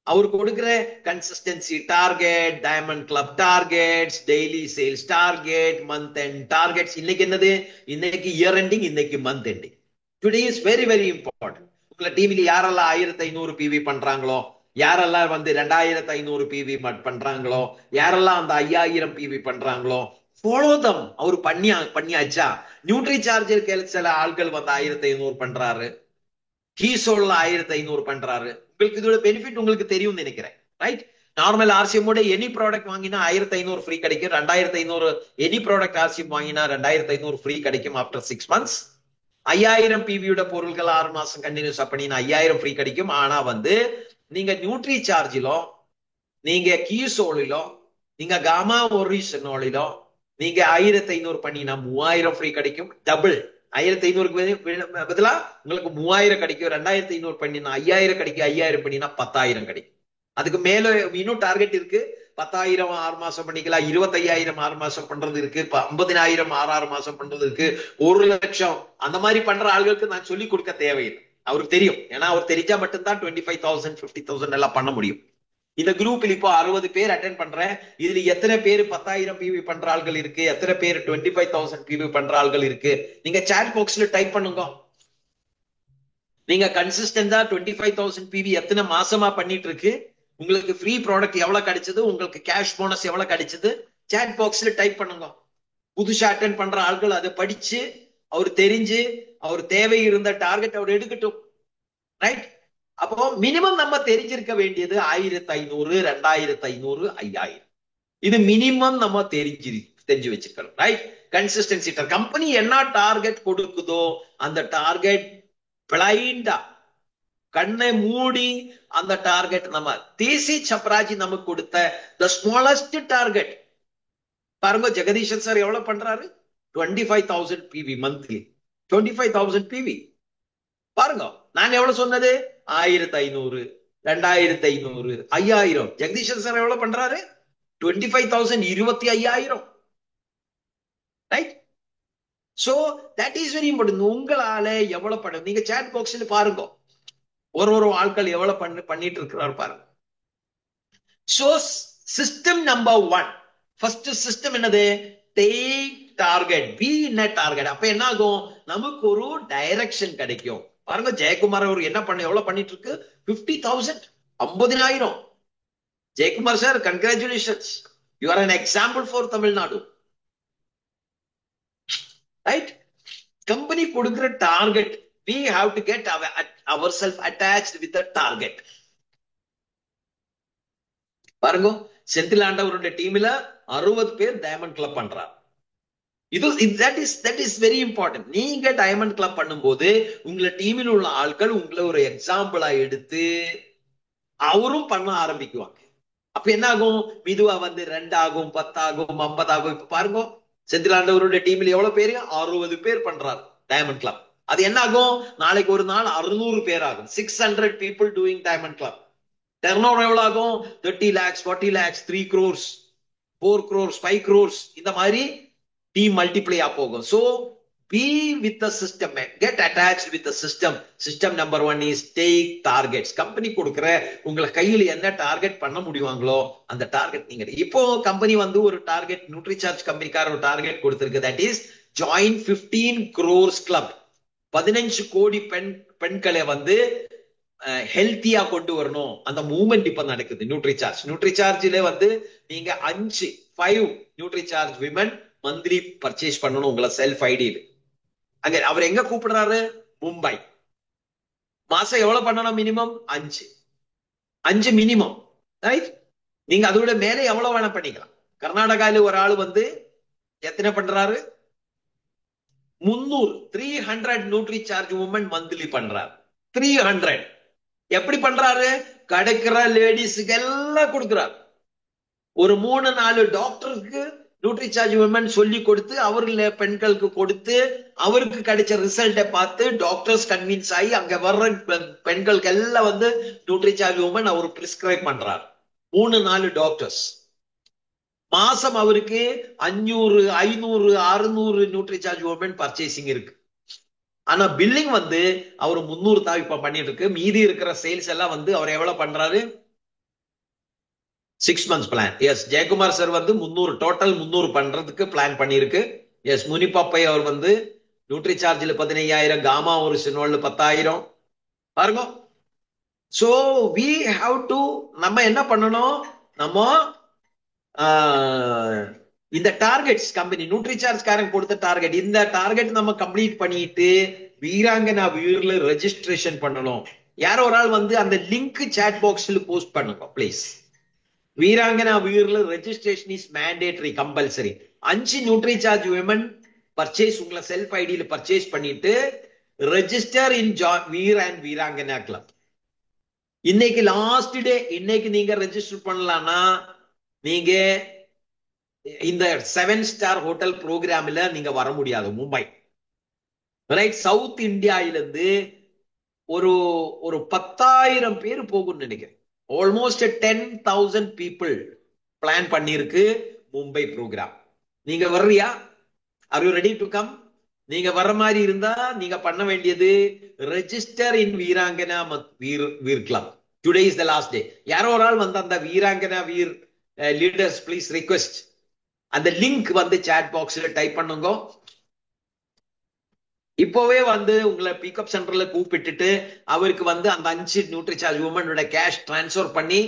அவர் கொடுக்கிற consistency target, diamond club targets, daily sales target, month end targets. இன்னைக்கு என்னது? இன்னைக்கு year ending, இன்னைக்கு month ending. Today is very very important. உங்களை டிவில யாரெல்லாம் 1500 பிவி பண்றாங்களோ, யாரெல்லாம் வந்து 2500 பிவி பண்றாங்களோ, யாரெல்லாம் அந்த 5000 பிவி பண்றாங்களோ, ஃபாலோ தம். அவர் பண்ணியாச்சா? நியூட்ரி சார்ஜர் சில ஆட்கள் வந்து 1500 பண்றாரு, கீசோல்ல 1500 பண்றாரு. உங்களுக்கு இதோட பெனிஃபிட் உங்களுக்கு தெரியும் நினைக்கிறேன், right? Normal RCM any product வாங்கினா 1500 ஃப்ரீ கிடைக்கும். 2500 எனி ப்ராடக்ட் ஆர்சிஎம் வாங்கினா 2500 ஃப்ரீ கிடைக்கும் ஆஃப்டர் 6 months. 5000 பிவியோட பொருட்கள் 6 மாசம் கண்டினியூஸா பண்ணினா 5000 ஃப்ரீ கிடைக்கும். ஆனா வந்து நீங்க நியூட்ரி சார்ஜிலோ, நீங்க கீசோலிலோ, நீங்க காமா ஒரிஜினோலிலோ நீங்க 1500 பண்ணினா 3000 ஃப்ரீ கிடைக்கும். டபுள். 1500 பதிலா உங்களுக்கு 3000 கிடைக்கும். 2500 பண்ணினா 5000 கிடைக்கும். 5000 பண்ணினா 10000 கிடைக்கும். அதுக்கு மேல இன்னும் டார்கெட் இருக்கு. 10,000 6 மாசம் பண்ணிக்கலாம், 25,000 6 மாசம் பண்றது இருக்கு, 50,000 6 மாசம் பண்றது இருக்கு, 1,00,000 அந்த மாதிரி பண்ற ஆளுகளுக்கு நான் சொல்லி கொடுக்க தேவையில்லை. அவருக்கு தெரியும். ஏன்னா அவர் தெரிஞ்சா மட்டும்தான் 25,000 50,000 எல்லாம் பண்ண முடியும். இந்த குரூப்ல இப்போ 60 பேர் அட்டென்ட் பண்றேன். இதுல எத்தனை பேர் 10,000 பிவி பண்ற ஆள்கள் இருக்கு, எத்தனை பேர் 25,000 பிவி பண்ற ஆள்கள் இருக்கு? நீங்க சாட் பாக்ஸ்ல டைப் பண்ணுங்க. நீங்க கன்சிஸ்டன்டா 25,000 பிவி எத்தனை மாசமா பண்ணிட்டு இருக்கு, உங்களுக்கு ஃப்ரீ ப்ராடக்ட் எவ்வளவு கிடைச்சது, உங்களுக்கு கேஷ் போனஸ் எவ்வளவு கிடைச்சது, சாட் பாக்ஸ்ல டைப் பண்ணுங்க. புதுசா அட்டென்ட் பண்ற ஆள்கள் அதை படிச்சு அவர் தெரிஞ்சு அவர் தேவை இருந்த டார்கெட் அவர் எடுக்கட்டும், ரைட்? அப்போ மினிமம் நம்ம தெரிஞ்சிருக்க வேண்டியது 1500, 2500, 5000. இது மினிமம் நம்ம தெரிஞ்சு வச்சிருக்கணும், ரைட்? கன்சிஸ்டன்சி. கம்பெனி என்ன டார்கெட் கொடுக்குதோ அந்த டார்கெட் பிளைண்டா கண்ணை மூடி அந்த டார்கெட் நம்ம தேசி சப்ராஜி நமக்கு கொடுத்த த ஸ்மாலஸ்ட் டார்கெட் பாருங்க. ஜெகதீஷன் சார் எவ்வளவு பண்றாரு? 25,000 பிவி மந்த்லி. 25,000 பிவி பாருங்க. நான் எவ்வளவு சொன்னது? 1500, 2500, 5000. ஜெகதீஷன் சார் எவ்வளவு பண்றாரு? 25,000, 25,000, right? So that is very important. உங்களால எவ்வளவு பண்ண, நீங்க சாட் பாக்ஸ்ல பாருங்க ஒரு ஆட்கள் எவ்வளவு பண்ணிட்டு இருக்கிறார் பாருங்க. So system number 1, first system என்னது? Take target, be in target. அப்ப என்ன ஆகும், நமக்கு ஒரு டைரக்ஷன் கிடைக்கும். பாருங்க ஜெயக்குமார் அவர் என்ன எவ்வளவு பண்ணிட்டு இருக்கு, 50,000, 50,000. Jayakumar sir, congratulations, you are an example for Tamil Nadu. Right? Company கொடுக்கிற target, we have to get ourselves attached with the target. பாருங்க செந்தில் ஆண்டவருடைய டீம்ல 60 பேர் டைமண்ட் கிளப் பண்றார். that is very important. நீங்க டைமண்ட் கிளப் பண்ணும்போது உங்களை டீமில் உள்ள ஆட்கள் உங்களை ஒரு எக்ஸாம்பிளா எடுத்து அவரும் பண்ண ஆரம்பிக்குவாங்க. அப்ப என்ன ஆகும், மெதுவா 2 ஆகும், 10 ஆகும், 50 ஆகும். இப்ப பாருங்க செந்தில் ஆண்டவருடைய டீம்ல எவ்வளவு பேரு, 60 பேர் பண்றாரு டைமண்ட் கிளப். அது என்ன ஆகும், நாளைக்கு ஒரு நாள் 600 பேர் ஆகும். 600 people doing diamond club. Turnover எவ்வளவு ஆகும், 30 lakhs, 40 lakhs, 3 crores, 4 crores, 5 crores. இந்த மாதிரி டீம் மல்டிப்ளை போகும். So be with the system, get attached with the system. System number 1 is take targets. Company கொடுக்கிற உங்களை கையில என்ன டார்கெட் பண்ண முடியுவாங்களோ அந்த டார்கெட் நீங்க. இப்போ கம்பெனி ஒரு டார்கெட், நியூட்ரிசார்ஜ் கம்பெனிக்கார ஒரு டார்கெட் கொடுத்திருக்கு. That is join 15 crores club. 15 கோடி பெண்களை ஹெல்த்தியா கொண்டு வரணும். அந்த மூவ்மெண்ட் இப்ப நடக்குது. நியூட்ரிசார்ஜ்ல நீங்க 5 நியூட்ரிசார்ஜ் விமன் மந்த்லி பர்ச்சேஸ் பண்ணணும் உங்களை செல்ஃப் ஐடியில். அங்க அவர் எங்க கூப்பிடுறாரு, மும்பை. மாசம் எவ்வளவு பண்ணணும், மினிமம் 5 மினிமம். ரைட்? நீங்க அதோட மேலே எவ்வளவு வேணா பண்ணிக்கலாம். கர்நாடகால ஒரு ஆள் எத்தனை பண்றாரு, 300 நியூட்ரிசார்ஜ் உமன் மந்த்லி பண்றாரு. 300 எப்படி பண்றாரு, கிடைக்கிற லேடிஸுக்கு எல்லாம் கொடுக்கிறார். ஒரு 3-4 டாக்டருக்கு நியூட்ரிசார்ஜ் உமன் சொல்லி கொடுத்து, அவர்கள பெண்களுக்கு கொடுத்து, அவருக்கு கிடைச்ச ரிசல்ட்டை பார்த்து டாக்டர்ஸ் கன்வின்ஸ் ஆகி அங்க வர்ற பெண்களுக்கு எல்லாம் நியூட்ரிசார்ஜ் உமன் அவர் பிரிஸ்கிரைப் பண்றார். 3-4 டாக்டர்ஸ். மாசம் அவருக்கு 500, 500, 600 நியூட்ரிசார்ஜ் உமன் பர்ச்சேசிங் இருக்கு. ஆனா பில்லிங் அவர் 300 தான் இப்ப பண்ணிட்டு இருக்கு. மீதி இருக்கிற சேல்ஸ் எல்லாம் அவர் எவ்வளவு பண்றாரு, 6 months plan. Yes, Jayakumar sir 300 total 300 பண்றதுக்கு பிளான் பண்ணிருக்கு. எஸ், முனிப்பாப்பை அவர் நியூட்ரிசார்ஜ்ல 15,000, காமா ஒரு சினோல்ல 10,000. பாருங்க. சோ we have to, நம்ம என்ன பண்ணணும், நம்ம இந்த டார்கெட்ஸ் கம்பெனி நியூட்ரிசார்ஜ் காரங்க கொடுத்த டார்கெட், இந்த டார்கெட் நம்ம கம்ப்ளீட் பண்ணிட்டு வீராங்கனா வீர்ல ரெஜிஸ்ட்ரேஷன் பண்ணணும். யாரோ ஒரு ஆள் அந்த லிங்க் சாட் பாக்ஸ்ல போஸ்ட் பண்ணுங்க ப்ளீஸ். வீராங்கனா வீர்ல registration is mandatory, compulsory. 5 NutriCharge women purchase உங்களை செல்ஃப் ஐடியில பர்ச்சேஸ் பண்ணிட்டு register in Veer and Veerangana club. இன்னைக்கு லாஸ்ட் டே. இன்னைக்கு நீங்க ரெஜிஸ்டர் பண்ணலாம்னா நீங்க இந்த 7 ஸ்டார் ஹோட்டல் ப்ரோக்ராம்ல நீங்க வர முடியாது மும்பை. ரைட்? சவுத் இந்தியாவிலிருந்து ஒரு 10,000 பேர் போகும்னு நினைக்கிறேன். ஆல்மோஸ்ட் 10,000 people பிளான் பண்ணிருக்கு மும்பை ப்ரோக்ராம். நீங்க வர்றியா? Are you ready to come? நீங்க வர்ற மாதிரி இருந்தா நீங்க பண்ண வேண்டியது register in Veerangana Veer club. Today is the last day. யாரோ ஒரு ஆள் அந்த Veerangana Veer leaders please request, அந்த லிங்க் சாட் பாக்ஸ்ல டைப் பண்ணுங்க. இப்போவே உங்களை பிக்கப் சென்டர்ல கூப்பிட்டுட்டு அவருக்கு அந்த 5 நியூட்ரிசார்ஜ் உமனோட கேஷ் டிரான்ஸ்பர் பண்ணி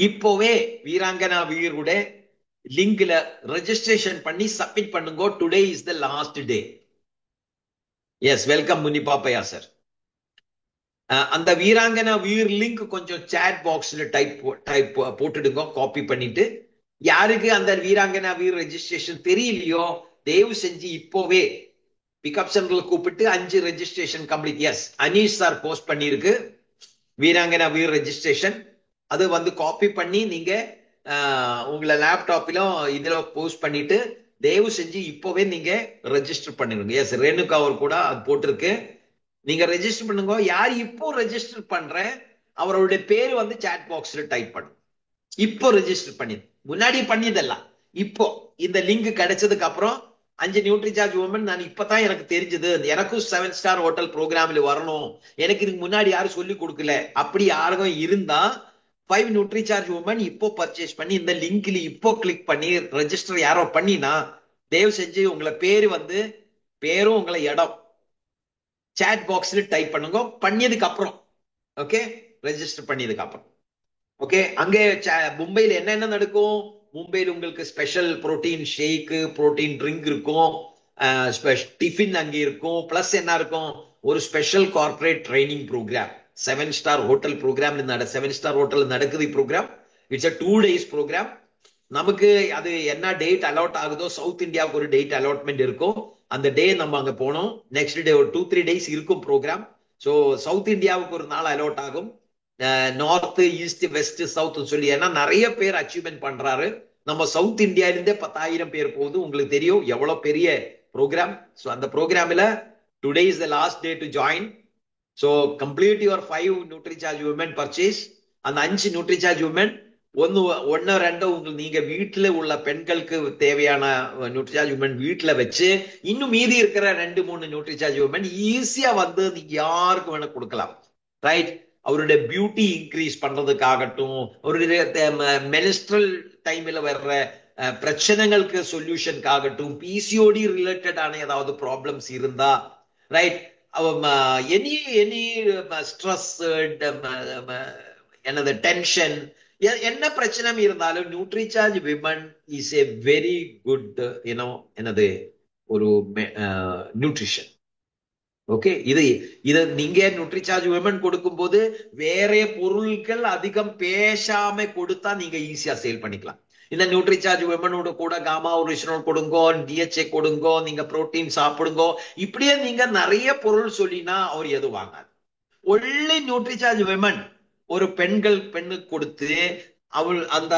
இப்போவே வீராங்கனா வீருடைய லிங்க்ல ரெஜிஸ்ட்ரேஷன் பண்ணி சப்மிட் பண்ணுங்க. Today is the last day. Yes, welcome Munipappaiah sir. அந்த வீராங்கனா வீர் லிங்க் கொஞ்சம் சாட் பாக்ஸ்ல டைப் போட்டுடுங்க, காப்பி பண்ணிட்டு. யாருக்கு அந்த வீராங்கனா வீர் ரெஜிஸ்ட்ரேஷன் தெரியலையோ தயவு செஞ்சு இப்போவே பிக்கப் சென்டர்ல கூப்பிட்டு 5 registration complete. Yes, Aneesh sir post பண்ணிருக்கு வீராங்கனா வீர் ரெஜிஸ்ட்ரேஷன். அது காப்பி பண்ணி நீங்க உங்களை லேப்டாப்பிலும் இதுல போஸ்ட் பண்ணிட்டு தயவு செஞ்சு இப்போவே நீங்க ரெஜிஸ்டர் பண்ணிருங்க. எஸ், ரேணுகா அவர் கூட அது போட்டிருக்கு. நீங்க ரெஜிஸ்டர் பண்ணுங்க. யார் இப்போ ரெஜிஸ்டர் பண்ற அவருடைய பேரு சாட் பாக்ஸ்ல டைப் பண்ணுங்க. இப்போ ரெஜிஸ்டர் பண்ணி, முன்னாடி பண்ணியதெல்லாம் இப்போ இந்த லிங்க் கிடைச்சதுக்கு அப்புறம் 5 நியூட்ரிசார்ஜ் உமன் நான் இப்பதான் எனக்கு தெரிஞ்சது, எனக்கும் 7 ஸ்டார் ஹோட்டல் ப்ரோக்ராம்ல வரணும், எனக்கு இதுக்கு முன்னாடி யாரும் சொல்லி கொடுக்கல, அப்படி யாரும் இருந்தா 5 நியூட்ரிசார்ஜ் உமன் இப்போ பர்ச்சேஸ் பண்ணி இந்த லிங்க்ல இப்போ கிளிக் பண்ணி ரெஜிஸ்டர் யாரோ பண்ணினா தயவு செஞ்சு உங்களை பேரு வந்து பேரும் உங்களை இடம் சாட் பாக்ஸ்ல டைப் பண்ணுங்க பண்ணியதுக்கு அப்புறம். ஓகே, ரெஜிஸ்டர் பண்ணியதுக்கு அப்புறம். ஓகே, அங்கே மும்பையில் என்ன நடக்கும்? மும்பையில் உங்களுக்கு special protein shake, protein drink இருக்கும், டிஃபின் அங்கே இருக்கும். பிளஸ் என்ன இருக்கும்? ஒரு special corporate training program, 7-star hotel program. 7-star hotel நடக்குது program. It's a 2 days program. நமக்கு அது என்ன டேட் அலாட் ஆகுதோ, சவுத் இந்தியாவுக்கு ஒரு டேட் அலாட்மெண்ட் இருக்கும். அந்த டே நம்ம அங்க போனோம். நெக்ஸ்ட் டே ஒரு 2-3 days இருக்கும் ப்ரோக்ராம். ஸோ சவுத் இந்தியாவுக்கு ஒரு நாள் அலாட் ஆகும். நார்த், ஈஸ்ட், வெஸ்ட், சவுத் சொல்லி, ஏன்னா நிறைய பேர் அச்சீவ்மெண்ட் பண்றாரு. நம்ம சவுத் இந்தியாவிலிருந்தே 10,000 பேர் போகுது. உங்களுக்கு தெரியும் எவ்வளவு பெரிய ப்ரோக்ராம். ஸோ அந்த ப்ரோக்ராம்ல today is the last day to join. So complete your 5 NutriCharge women purchase. அந்த 5 நியூட்ரிசார்ஜ் விமன் ஒன்னு 2 உங்களுக்கு நீங்க வீட்டுல உள்ள பெண்களுக்கு தேவையான நியூட்ரிசார்ஜ் விமன் வீட்டுல வச்சு, இன்னும் மீதி இருக்கிற 2-3 நியூட்ரிசார்ஜ் விமன் ஈஸியா வந்து நீங்க யாருக்கு வேணா கொடுக்கலாம். ரைட்? அவருடைய பியூட்டி இன்க்ரீஸ் பண்றதுக்காகட்டும், அவருடைய மெனிஸ்ட்ரல் டைம்ல வர்ற பிரச்சனைகளுக்கு சொல்யூஷனுக்காகட்டும், பிசிஓடி ரிலேட்டடான ஏதாவது ப்ராப்ளம்ஸ் இருந்தா, ரைட், எனி ஸ்ட்ரெஸ், என்னது டென்ஷன், என்ன பிரச்சனை இருந்தாலும் Nutricharge women is a very good என்னது ஒரு நியூட்ரிஷன். ஓகே, இது நீங்க நியூட்ரிசார்ஜ் விமன் கொடுக்கும் போது வேற பொருட்கள் அதிகம் பேசாம கொடுத்தா நீங்க ஈஸியா சேல் பண்ணிக்கலாம். இந்த நியூட்ரிசார்ஜ் விமனோட கூட காமா ஒரிஜினல் கொடுங்கோ, டிஹெச்ஏ கொடுங்கோ, நீங்க புரோட்டீன் சாப்பிடுங்கோ, இப்படியே நீங்க நிறைய பொருள் சொல்லினா அவர் எது வாங்காது. ஒன்லி நியூட்ரிசார்ஜ் விமன் ஒரு பெண்ணுக்கு கொடுத்து அவள் அந்த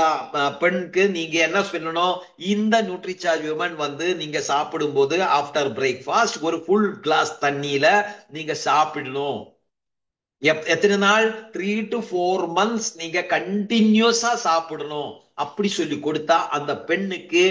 பெண்ணுக்கு நீங்க என்ன சொல்லணும்? இந்த நியூட்ரிசார்ஜ் விமன் வந்து நீங்க சாப்பிடும் போது ஆஃப்டர் பிரேக்ஃபாஸ்ட் ஒரு ஃபுல் கிளாஸ் தண்ணியில நீங்க சாப்பிடணும். எத்தனை நாள்? 3 to 4 months நீங்க கண்டினியூஸா சாப்பிடணும். அப்படி சொல்லி கொடுத்தா அந்த பெண்ணுக்கு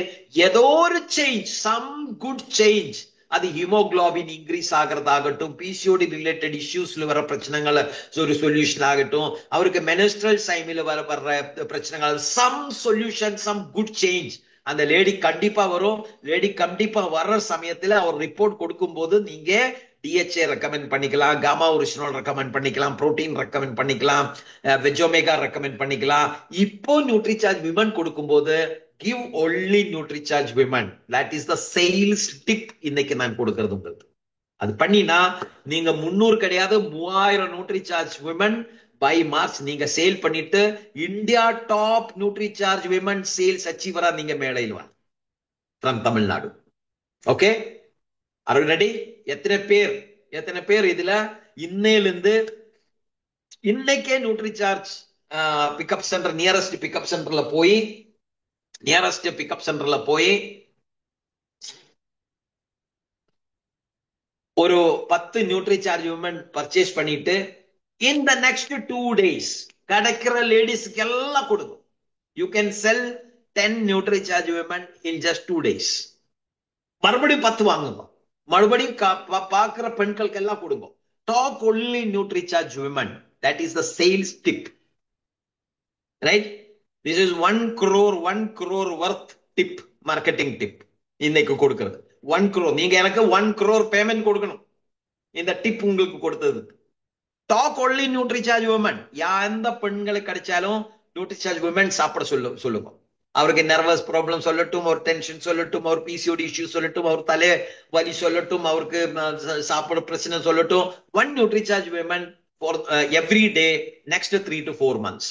ஏதோ ஒரு சேஞ்ச், சம் குட் சேஞ்ச், அது ஹீமோகுளோபின் இன்க்ரீஸ் ஆகிறதாகட்டும், பிசிஓடி ரிலேட்டட் இஷ்யூஸ்ல வர பிரச்சனைகள் ஒரு சொல்யூஷன் ஆகட்டும், அவருக்கு மெனிஸ்ட்ரல் டைம்ல வர்ற பிரச்சனைகள், some solution, some good change அந்த லேடி கண்டிப்பா வரும். லேடி கண்டிப்பா வர்ற சமயத்துல அவர் ரிப்போர்ட் கொடுக்கும் போது நீங்க டிஹெச்ஏ ரெக்கமெண்ட் பண்ணிக்கலாம், காமா ஒரிஜினல் ரெக்கமெண்ட் பண்ணிக்கலாம், புரோட்டீன் ரெக்கமெண்ட் பண்ணிக்கலாம், வெஜோமேகா ரெக்கமெண்ட் பண்ணிக்கலாம். இப்போ நியூட்ரிசார்ஜ் விமன் கொடுக்கும் போது give only NutriCharge women. That is the sales tip இன்னைக்கு நான் கொடுக்கிறது உங்களுக்கு. அது பண்ணினா நீங்க 300 கிடையாது 3000 NutriCharge women by March நீங்க சேல் பண்ணிட்டு India top NutriCharge women sales அச்சீவரா நீங்க மேடையில் வாங்க from Tamil Nadu. Okay, are you ready? எத்தனை பேர் இதுல இன்னையிலிருந்து இன்னைக்கே NutriCharge pickup centre, nearest pickup சென்டர்ல போய் ஒரு 10 நியூட்ரிசார்ஜ் விமன் பர்ச்சேஸ் பண்ணிட்டு இந்த நெக்ஸ்ட் 2 days கிடைக்கிற லேடிஸ்க்கு எல்லாம் கொடுங்க. You can sell 10 Nutricharge women in just 2 days. மறுபடியும் 10 வாங்குங்க, மறுபடியும் பார்க்கிற பெண்களுக்கு எல்லாம் கொடுங்க. Talk only Nutricharge women. That is the sales tip. Right? This is 1 crore worth tip, marketing tip. இன்னைக்கு கொடுக்கிறது 1 crore. நீங்க எனக்கு 1 crore பேமெண்ட் கொடுக்கணும் இந்த டிப் உங்களுக்கு கொடுத்தது. Talk only Nutricharge women. எந்த பெண்களுக்கு கிடைச்சாலும் நியூட்ரிசார்ஜ் விமன் சாப்பிட சொல்லுங்க. அவருக்கு நர்வஸ் ப்ராப்ளம் சொல்லட்டும், ஒரு டென்ஷன் சொல்லட்டும், அவர் பிசிஓடி இஷ்யூ சொல்லட்டும், அவர் தலை வலி சொல்லட்டும், அவருக்கு சாப்பிட பிரச்சனை சொல்லட்டும், 1 Nutricharge women for every day next 3 to 4 months.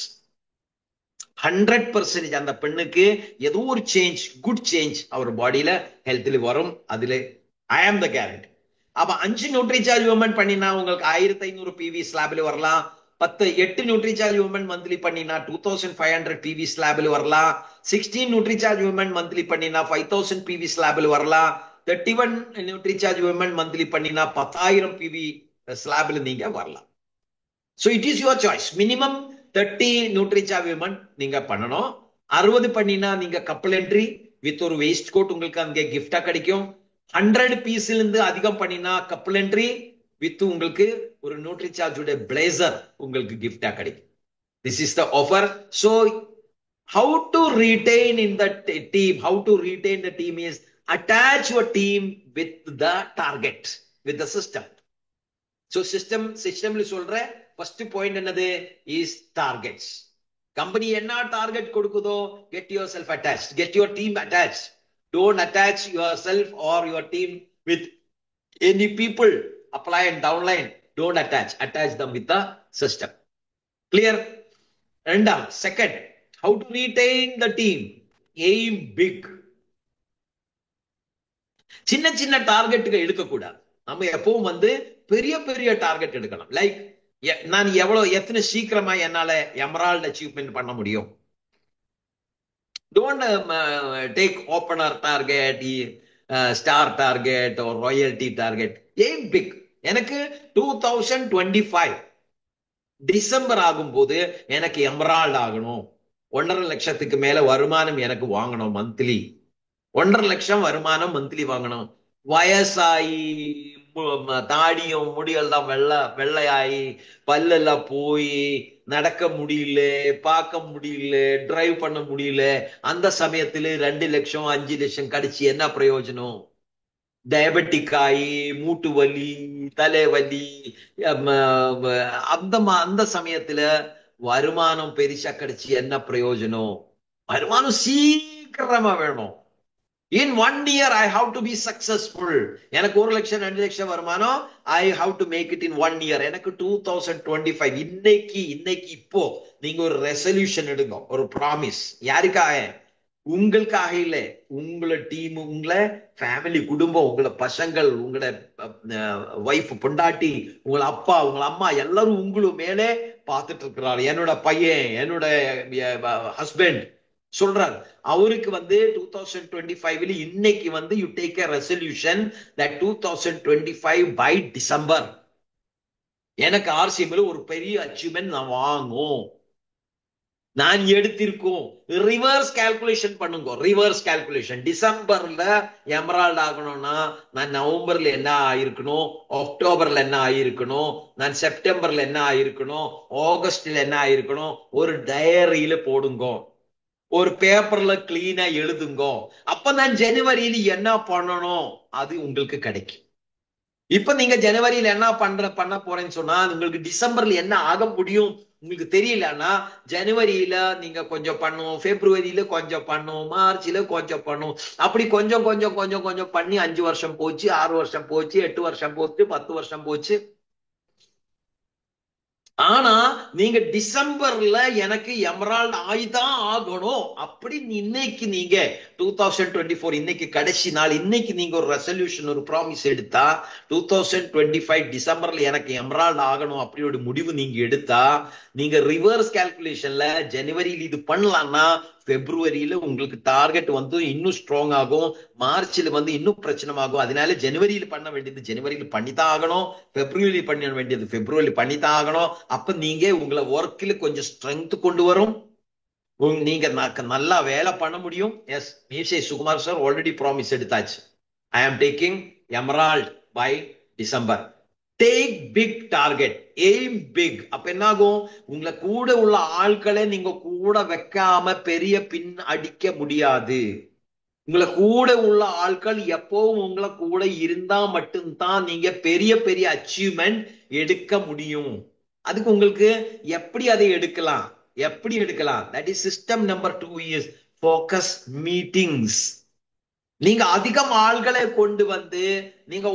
100% அந்த பெண்ணுக்கு ஏதோ ஒரு சேஞ்ச், குட் சேஞ்ச் அவர் பாடியில ஹெல்த்ல வரும். அதுல ஐ ஆம் த கேரண்டி. அப்ப 5 நியூட்ரிசார்ஜ் விமன் பண்ணினா உங்களுக்கு 1500 PV ஸ்லாப்ல வரலாம். 8 நியூட்ரிசார்ஜ் விமன் மந்த்லி பண்ணினா 2500 PV ஸ்லாப்ல வரலாம். 16 நியூட்ரிசார்ஜ் விமன் மந்த்லி பண்ணினா 5000 PV ஸ்லாப்ல வரலாம். 31 நியூட்ரிசார்ஜ் விமன் மந்த்லி பண்ணினா 10000 PV ஸ்லாப்ல நீங்க வரலாம். So it is your choice. Minimum 30 Nutricharge women நீங்க பண்ணணும். 60 பண்ணினா நீங்க கப்ளென்ட்ரி வித் ஒரு வேஸ்ட் கோட் உங்களுக்கு அங்க கிஃப்டா கிடைக்கும். 100 பீஸ்ல இருந்து அதிகம் பண்ணினா கப்ளென்ட்ரி வித் உங்களுக்கு ஒரு நியூட்ரிசார்ஜ் உடைய பிளேசர் உங்களுக்கு கிஃப்டா கிடைக்கும். This is the offer. So how to retain in the team? How to retain the team is attach your team with the target, with the system. So systemல சொல்ற first point என்னது is targets. Company என்ன target கொடுக்குதோ, get yourself attached, get your team attached. Don't attach yourself or your team with any people, upline, downline. Don't attach them with the system. Clear? Second, how to retain the team? Aim big. சின்ன சின்ன டார்கெட்டுக்கு எடுக்க கூடாது. நம்ம எப்பவும் பெரிய பெரிய target எடுக்கணும். Like நான் எத்தனை சீக்கிரமா என்னால எமரால்ட் அச்சீவ்மெண்ட் பண்ண முடியும். Don't take opener target, star target or royalty target. Aim big. எனக்கு 2025 டிசம்பர் ஆகும்போது எனக்கு எமரால்ட் ஆகணும். 1.5 லட்சத்துக்கு மேல வருமானம் எனக்கு வாங்கணும். மந்த்லி 1.5 லட்சம் வருமானம் மந்த்லி வாங்கணும். வயசாயி தாடியும் முடியெல்லாம் வெள்ளையாயி பல்லெல்லாம் போய் நடக்க முடியல, பார்க்க முடியல, டிரைவ் பண்ண முடியல. அந்த சமயத்துல 2 லட்சம் 5 லட்சம் கிடைச்சு என்ன பிரயோஜனம்? டயபெட்டிக் ஆகி மூட்டு வலி, தலைவலி, அந்த சமயத்துல வருமானம் பெருசா கிடைச்சு என்ன பிரயோஜனம்? வருமானம் சீக்கிரமா வேணும். In 1 year, I have to be successful. எனக்கு 1 லட்சம் 2 லட்சம் வருமானம், I have to make it in 1 year. எனக்கு 2025 இன்னைக்கு இப்போ நீங்க ஒரு ரெசல்யூஷன் எடுங்க, ஒரு ப்ராமிஸ். யாருக்காக? உங்களுக்காக இல்ல, உங்களோட டீம், உங்களை ஃபேமிலி, குடும்பம், உங்களோட பசங்கள், உங்களோட வைஃப், பொண்டாட்டி, உங்களோட அப்பா, உங்களோட அம்மா எல்லாரும் உங்களுக்கு மேலே பார்த்துட்டு இருக்கிறாரு. என்னோட பையன், என்னோட ஹஸ்பண்ட் சொல்றாரு. அவருக்கு 2025 இன்னைக்கு you take a resolution that 2025 by December எனக்கு ஆர்சிஎம்ல ஒரு பெரிய அச்சீவ்மெண்ட் நான் வாங்கும். நான் எடுத்திருக்கோம். ரிவர்ஸ் கால்குலேஷன் பண்ணுங்க. Reverse calculation. டிசம்பர்ல எமரால்ட் ஆகணும்னா நான் நவம்பர்ல என்ன ஆயிருக்கணும், அக்டோபர்ல என்ன ஆயிருக்கணும், நான் செப்டம்பர்ல என்ன ஆயிருக்கணும், ஆகஸ்ட்ல என்ன ஆயிருக்கணும், ஒரு டைரியில போடுங்க, ஒரு பேப்பர்ல கிளீனா எழுதுங்க. அப்ப நான் ஜனவரியில என்ன பண்ணணும் அது உங்களுக்கு கிடைக்கும். இப்ப நீங்க ஜனவரியில என்ன பண்ண போறேன்னு சொன்னா உங்களுக்கு டிசம்பர்ல என்ன ஆக முடியும் உங்களுக்கு தெரியலன்னா ஜனவரியில நீங்க கொஞ்சம் பண்ணும், பிப்ரவரியில கொஞ்சம் பண்ணும், மார்ச்ல கொஞ்சம் பண்ணும். அப்படி கொஞ்சம் கொஞ்சம் கொஞ்சம் கொஞ்சம் பண்ணி 5 வருஷம் போச்சு, 6 வருஷம் போச்சு, 8 வருஷம் போச்சு, 10 வருஷம் போச்சு. ஆனா நீங்க டிசம்பர்ல எனக்கு எமரால்ட் ஆயிதான் ஆகணும் அப்படி இன்னைக்கு நீங்க 2024 இன்னைக்கு கடைசி நாள், இன்னைக்கு நீங்க ஒரு ரெசல்யூஷன், ஒரு ப்ராமிஸ் எடுத்தா 2025 டிசம்பர்ல எனக்கு எமரால்ட் ஆகணும் அப்படி ஒரு முடிவு நீங்க எடுத்தா நீங்க ரிவர்ஸ் கால்குலேஷன்ல ஜனவரியில இது பண்ணலாம்னா பிப்ரவரியில உங்களுக்கு டார்கெட் இன்னும் ஸ்ட்ராங் ஆகும், மார்ச்ல இன்னும் பிரச்சனை ஆகும். அதனால ஜனவரியில பண்ண வேண்டியது ஜனவரியில பண்ணித்தான் ஆகணும், பிப்ரவரியில பண்ண வேண்டியது பிப்ரவரியில பண்ணித்தான் ஆகணும். அப்ப நீங்க உங்களை ஒர்க்ல கொஞ்சம் ஸ்ட்ரென்த் கொண்டு வரும், நீங்க நல்லா வேலை பண்ண முடியும். எஸ், மீசை சுகுமார் சார் ஆல்ரெடி ப்ராமிஸ் எடுத்தாச்சு. I am taking emerald by December. Take big target, aim big. அப்ப என்ன ஆகும், உங்களை கூட உள்ள ஆட்களை நீங்க கூட வைக்காம பெரிய பின் அடிக்க முடியாது. உங்களை கூட உள்ள ஆட்கள் எப்பவும் உங்களை கூட இருந்தா மட்டும்தான் நீங்க பெரிய பெரிய அச்சீவ்மெண்ட் எடுக்க முடியும். அதுக்கு உங்களுக்கு எப்படி அதை எடுக்கலாம், எப்படி எடுக்கலாம்? That is system number 2 is focus meetings. நீங்க அதிகம் ஆள்களை கொண்டு நீங்க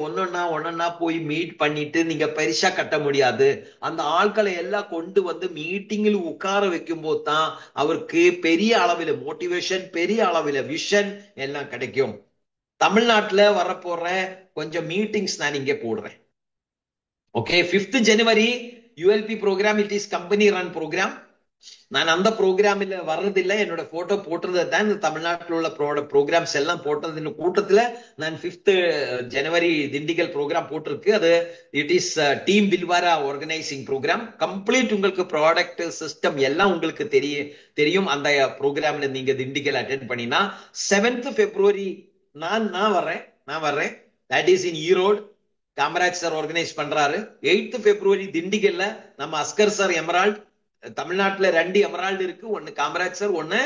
ஒன்னொன்னா ஒன்னொன்னா போய் மீட் பண்ணிட்டு நீங்க பெருசா கட்ட முடியாது. அந்த ஆட்களை எல்லாம் கொண்டு மீட்டிங்கில் உட்கார வைக்கும் போது தான் அவருக்கு பெரிய அளவில் மோட்டிவேஷன், பெரிய அளவில் விஷன் எல்லாம் கிடைக்கும். தமிழ்நாட்டுல வரப்போற கொஞ்சம் மீட்டிங்ஸ் நான் இங்க போடுறேன். ஓகே, 5th ஜனவரி ULP program, it is company run program. நான் அந்த ப்ரோக்ராமில் வர்றதில்லை, என்னோட போட்டோ போட்டுறது தான் இந்த தமிழ்நாட்டில் உள்ள ப்ரோக்ராம்ஸ் எல்லாம் போட்டது கூட்டத்துல நான் 5th ஜனவரி திண்டிகல் ப்ரோக்ராம் போட்டிருக்கு. அது it is team Vilvara organising program. Complete உங்களுக்கு ப்ராடக்ட் சிஸ்டம் எல்லாம் உங்களுக்கு தெரியும். அந்த ப்ரோக்ராம்ல நீங்க திண்டிகல் அட்டென்ட் பண்ணினா 7th February நான் வர்றேன். That is in Erode. Kamaraj sir organise பண்றாரு. 8th February திண்டிகல்ல நம்ம அஸ்கர் சார் எமரால்ட், தமிழ்நாட்டுல 2 எமரால்டு இருக்கு, ஒன்னு காமராஜ் சார், ஒன்னு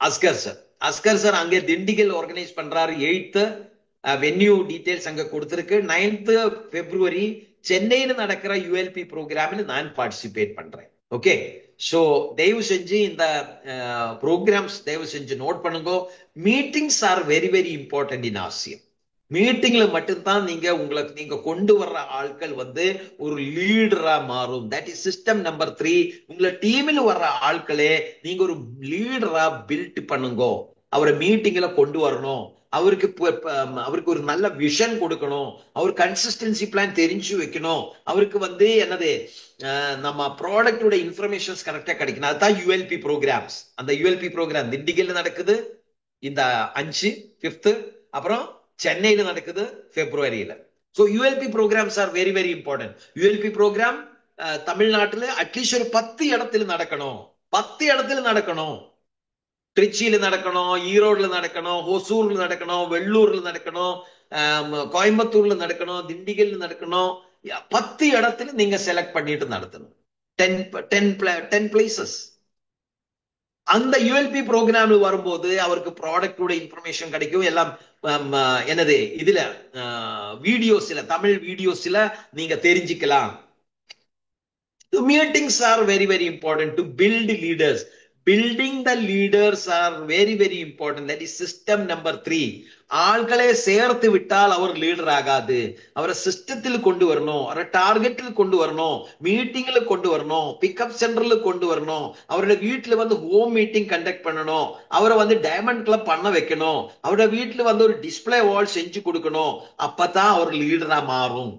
அஸ்கர் சார். அஸ்கர் சார் அங்கே திண்டிகல் ஆர்கனைஸ் பண்றாரு. 8th வென்யூ டீடைல்ஸ் அங்க கொடுத்திருக்கு. 9th February சென்னையில நடக்கிற யூஎல்பி ப்ரோக்ராம்ல நான் பார்ட்டிசிபேட் பண்றேன். ஓகே, சோ தயவு செஞ்சு இந்த ப்ரோக்ராம்ஸ் தயவு செஞ்சு நோட் பண்ணுங்க. Meetings are very very important in ஆசியம். மீட்டிங்ல மட்டும்தான் நீங்க கொண்டு வர்ற ஆட்கள் ஒரு லீடரா மாறும். That is system number 3. உங்களை டீமில் வர்ற ஆட்களே நீங்க ஒரு லீடரா பில்ட் பண்ணுங்க. அவரை மீட்டிங்ல கொண்டு வரணும். அவருக்கு ஒரு நல்ல விஷன் கொடுக்கணும். அவர் கன்சிஸ்டன்சி பிளான் தெரிஞ்சு வைக்கணும். அவருக்கு என்னது நம்ம ப்ராடக்டோட இன்ஃபர்மேஷன்ஸ் கரெக்டா கிடைக்கணும். அதுதான் யூஎல்பி ப்ரோக்ராம்ஸ். அந்த யூஎல்பி ப்ரோக்ராம் திண்டிகல்ல நடக்குது இந்த 5 5th, அப்புறம் சென்னையில நடக்குது பிப்ரவரியில. So ULP programs are very very important. ULP program தமிழ்நாட்டுல அட்லீஸ்ட் ஒரு 10 இடத்துல நடக்கணும். 10 இடத்துல நடக்கணும். திருச்சியில நடக்கணும், ஈரோடுல நடக்கணும், ஹொசூர்ல நடக்கணும், வெள்ளூர்ல நடக்கணும், கோயம்புத்தூர்ல நடக்கணும், திண்டிகல்ல நடக்கணும். 10 இடத்துல நீங்க செலக்ட் பண்ணிட்டு நடத்தணும். 10 பிளேசஸ். அந்த யூஎல்பி ப்ரோக்ராம் வரும்போது அவருக்கு ப்ராடக்டோட இன்ஃபர்மேஷன் கிடைக்கும். எல்லாம் என்னது இதுல வீடியோஸ்ல, தமிழ் வீடியோஸ்ல நீங்க தெரிஞ்சுக்கலாம். Meetings are very very important to build leaders. Building the leaders are very very important. That is system number 3. ஆள்களை சேர்த்து விட்டால் அவர் லீடர் ஆகாது. அவரை சிஸ்டத்தில் கொண்டு வரணும், அவரை டார்கெட்டில் கொண்டு வரணும், மீட்டிங்ல கொண்டு வரணும், பிக்கப் சென்டர்ல கொண்டு வரணும், அவரோட வீட்டுல ஹோம் மீட்டிங் கண்டக்ட் பண்ணணும், அவரை டைமண்ட் கிளப் பண்ண வைக்கணும், அவரோட வீட்டுல ஒரு டிஸ்பிளே வால் செஞ்சு கொடுக்கணும். அப்பதான் அவர் லீடரா மாறும்.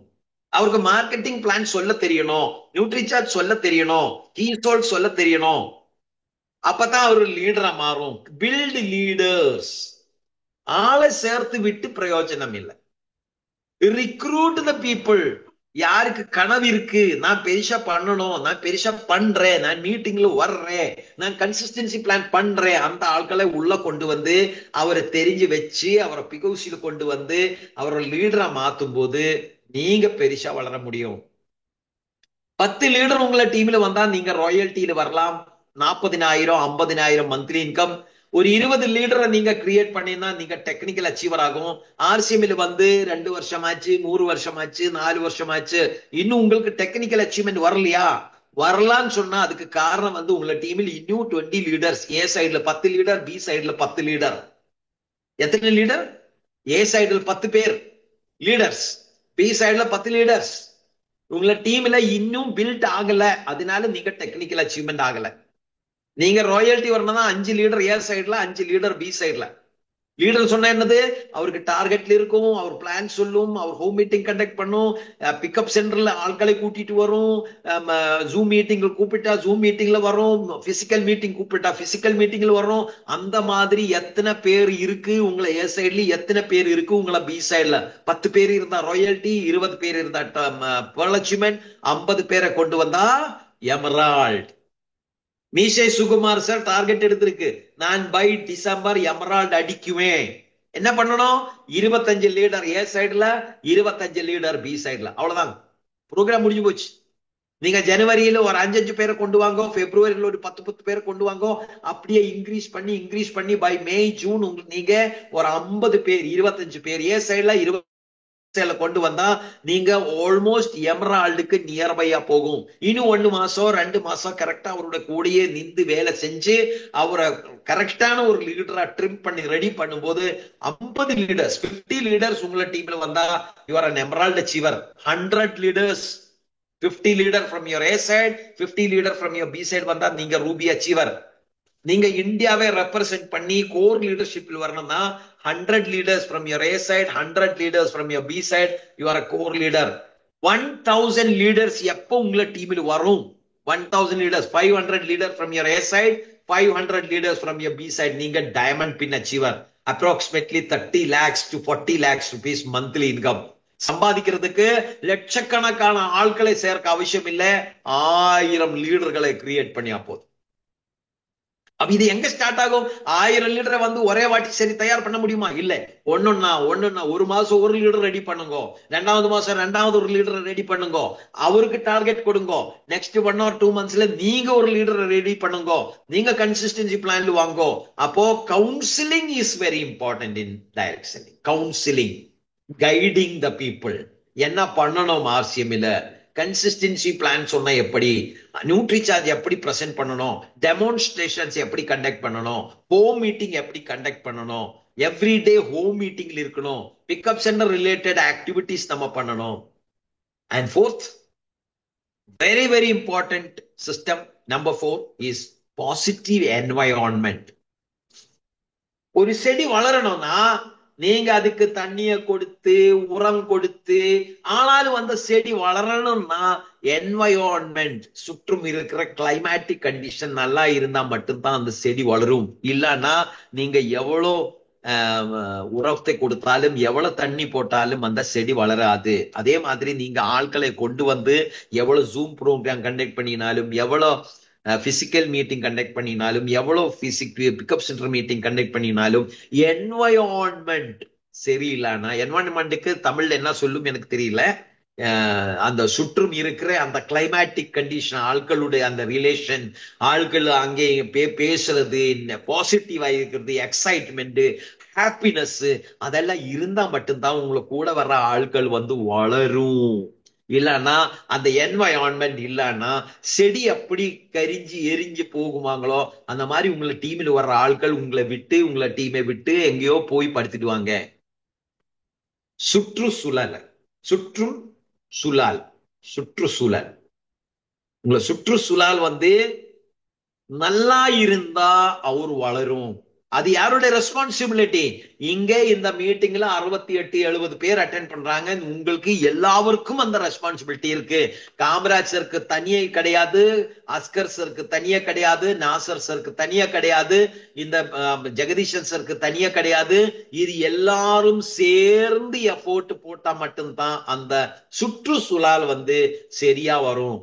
அவருக்கு மார்க்கெட்டிங் பிளான் சொல்ல தெரியணும், நியூட்ரிசார்ட் சொல்ல தெரியணும், கீசோல் சொல்ல தெரியணும். அப்பதான் அவர் லீடரா மாறும். Build leaders. ஆளை சேர்த்து விட்டு பிரயோஜனம் இல்லை. Recruit the people. யாருக்கு கனவு இருக்கு, நான் பெருசா பண்ணணும், நான் பெருசா பண்றேன், நான் மீட்டிங்ல வர்றேன், நான் கன்சிஸ்டன்சி பிளான் பண்றேன், அந்த ஆட்களை உள்ள கொண்டு அவரை தெரிஞ்சு வச்சு அவரை பிகோசியில கொண்டு அவரை லீடரா மாத்தும் போது நீங்க பெருசா வளர முடியும். 10 லீடர் உங்களை டீம்ல வந்தா நீங்க ராயல்டியில வரலாம். 40,000 50,000 மந்த்லி இன்கம். ஒரு 20 லீடரை நீங்க கிரியேட் பண்ணினா நீங்க டெக்னிக்கல் அச்சீவர் ஆகும். ஆர்சிஎம்ல 2 வருஷம் ஆச்சு, 3 வருஷம் ஆச்சு, 4 வருஷம் ஆச்சு, இன்னும் உங்களுக்கு டெக்னிக்கல் அச்சீவ்மெண்ட் வரலையா? வரலான்னு சொன்னா அதுக்கு காரணம் உங்களை டீமில் இன்னும் 20 லீடர்ஸ். ஏ சைடுல 10 லீடர், பி சைடுல 10 லீடர். எத்தனை லீடர்? ஏ சைடுல 10 பேர் லீடர்ஸ், பி சைடுல 10 லீடர்ஸ். உங்களை டீம்ல இன்னும் பில்ட் ஆகல, அதனால நீங்க டெக்னிக்கல் அச்சீவ்மெண்ட் ஆகல. நீங்க ராயல்டி வரணும்னா 5 லீடர் ஏ சைடுல, 5 லீடர் பி சைடுல. லீடர் சொன்னா என்னது? அவருக்கு டார்கெட்ல இருக்கும், அவர் பிளான் சொல்லும், அவர் ஹோம் மீட்டிங் கண்டக்ட் பண்ணும், பிக்கப் சென்டர்ல ஆட்களை கூட்டிட்டு வரும், ஜூம் மீட்டிங்ல கூப்பிட்டா ஜூம் மீட்டிங்ல வரும், பிசிக்கல் மீட்டிங் கூப்பிட்டா பிசிக்கல் மீட்டிங்ல வரும். அந்த மாதிரி எத்தனை பேர் இருக்கு உங்களை ஏ சைட்ல, எத்தனை பேர் இருக்கு உங்களை பி சைட்ல? 10 பேர் இருந்தா ராயல்டி, 20 பேர் இருந்தா பெர்ல் அச்சீவ்மெண்ட், 50 பேரை கொண்டு வந்தா எமரால்ட். மீசை சுகுமார் சார் டார்கெட் எடுத்திருக்கு, நான் பை டிசம்பர் எமரால்ட் அடிக்குவேன். என்ன பண்ணணும்? 25 லீடர் ஏ சைடுல, 25 லீடர் பி சைடுல. அவ்வளவுதான், ப்ரோக்ராம் முடிஞ்சு போச்சு. நீங்க ஜனவரியில ஒரு 5 பேரை கொண்டு வாங்க, பிப்ரவரியில ஒரு 10 பேரை கொண்டு வாங்க. அப்படியே இன்க்ரீஸ் பண்ணி பை மே ஜூன் நீங்க ஒரு 50 பேர், 25 பேர் ஏ சைடுல, 20 கொண்டு வந்தா நீங்க ஆல்மோஸ்ட் எமரால்டுக்கு நியர்பையா போகும். இன்னும் 1 மாசம் 2 மாசம் கரெக்டா அவரோட கூடயே நின்று வேலை செஞ்சு அவரை கரெக்டான ஒரு லீடரா ட்ரிம் பண்ணி ரெடி பண்ணும்போது 50 லீடர்ஸ், 50 லீடர்ஸ் உங்களை டீம்ல வந்தா you are an emerald achiever. 100 leaders, 50 leader from your A side, 50 leader from your B side வந்தா நீங்க ரூபி அச்சீவர். நீங்க இந்தியாவை ரெப்ரசென்ட் பண்ணி கோர் லீடர்ஷிப்ல வரணும்னா 100 leaders from your A side, 100 leaders from your B side, you are a core leader. 1000 leaders எப்போ உங்களை டீமில் வரும்? 1000 leaders, 500 leaders from your A side, 500 leaders from your B side. நீங்க diamond bin achiever. approximately 30 lakhs to 40 lakhs rupees monthly income. சம்பாதிக்கிறதுக்கு லட்சக்கணக்கான ஆட்களை சேர்க்க அவசியம் இல்லை, 1000 லீடர்களை கிரியேட் பண்ணியா போதும். அப்ப இது எங்க ஸ்டார்ட் ஆகும்? 1000 லிட்டரை வந்து ஒரே வாட்டி சரி தயார் பண்ண முடியுமா? இல்ல. ஒண்ணுன்னா ஒரு மாசம் 1 லிட்டர் ரெடி பண்ணுங்க, 2வது மாசம் 2வது 1 லிட்டர் ரெடி பண்ணுங்க, அவருக்கு டார்கெட் கொடுங்க. நெக்ஸ்ட் 1 or 2 monthsல நீங்க 1 லிட்டர் ரெடி பண்ணுங்க, நீங்க கன்சிஸ்டன்சி பிளான்ல வாங்க. அப்போ counselling is very important in direct selling. Counselling, guiding the people. என்ன பண்ணணும் ஆர்சிஎம்ல, கன்சிஸ்டன்சி பிளான் சொன்னா எப்படி, நியூட்ரி சார்ஜ் எப்படி பிரசன்ட் பண்ணணும், டெமான்ஸ்ட்ரேஷன்ஸ் எப்படி கண்டக்ட் பண்ணணும், ஹோம் மீட்டிங் எப்படி கண்டக்ட் பண்ணணும், எவ்ரிடே ஹோம் மீட்டிங்ல இருக்கணும், பிக்கப் சென்டர் ரிலேட்டட் ஆக்டிவிட்டிஸ் நம்ம பண்ணணும். And fourth, very very important system number 4 is positive environment. ஒரு செடி வளரணும்னா நீங்க அதுக்கு தண்ணிய கொடுத்து உரம் கொடுத்து, ஆனாலும் அந்த செடி வளரணும்னா என்வாயன்மெண்ட், சுற்றும் இருக்கிற கிளைமேட்டிக் கண்டிஷன் நல்லா இருந்தா மட்டும்தான் அந்த செடி வளரும். இல்லைன்னா நீங்க எவ்வளோ உரத்தை கொடுத்தாலும் எவ்வளவு தண்ணி போட்டாலும் அந்த செடி வளராது. அதே மாதிரி நீங்க ஆட்களை கொண்டு வந்து எவ்வளவு ஜூம் ப்ரோக்ராம் கண்டக்ட் பண்ணினாலும், எவ்வளவு பிசிக்கல் மீட்டிங் கண்டக்ட் பண்ணினாலும், எவ்வளவு பிக்கப் சென்டர் மீட்டிங் கண்டக்ட் பண்ணினாலும், என்வாயன்மெண்ட் சரியில்லைன்னா, என்வாயன்மெண்ட்டுக்கு தமிழ்ல என்ன சொல்லும் எனக்கு தெரியல, அந்த சுற்றும் இருக்கிற அந்த கிளைமேட்டிக் கண்டிஷன், ஆட்களுடைய அந்த ரிலேஷன், ஆட்கள் அங்கே பேசுறது, பாசிட்டிவா இருக்கிறது, எக்ஸைட்மெண்ட், ஹாப்பினஸ், அதெல்லாம் இருந்தா மட்டும்தான் உங்களை கூட வர்ற ஆட்கள் வந்து வளரும். இல்லைன்னா அந்த என்வாயன்மெண்ட் இல்லைன்னா செடி அப்படி கரிஞ்சு எரிஞ்சு போகுமாங்களோ அந்த மாதிரி உங்களை டீமில் வர்ற ஆட்கள் உங்களை டீமை விட்டு எங்கேயோ போய் படுத்துடுவாங்க. சுற்றுச்சூழல், சுற்றுச்சூழல் உங்களை சுற்றுச்சூழல் வந்து நல்லா இருந்தா அவர் வளரும். அது யாருடைய ரெஸ்பான்சிபிலிட்டி? இங்க இந்த மீட்டிங்ல 68-70 பேர் அட்டென்ட் பண்றாங்க, உங்களுக்கு எல்லாருக்கும் அந்த ரெஸ்பான்சிபிலிட்டி இருக்கு. காமராஜ் சருக்கு தனியே கிடையாது, அஸ்கர் சருக்கு தனியே கிடையாது, நாசர் சருக்கு தனியே கிடையாது, இந்த ஜெகதீஷன் சருக்கு தனியே கிடையாது. இது எல்லாரும் சேர்ந்து எஃபோர்ட் போட்டா மட்டும்தான் அந்த சுற்றுச்சூழல் வந்து சரியா வரும்.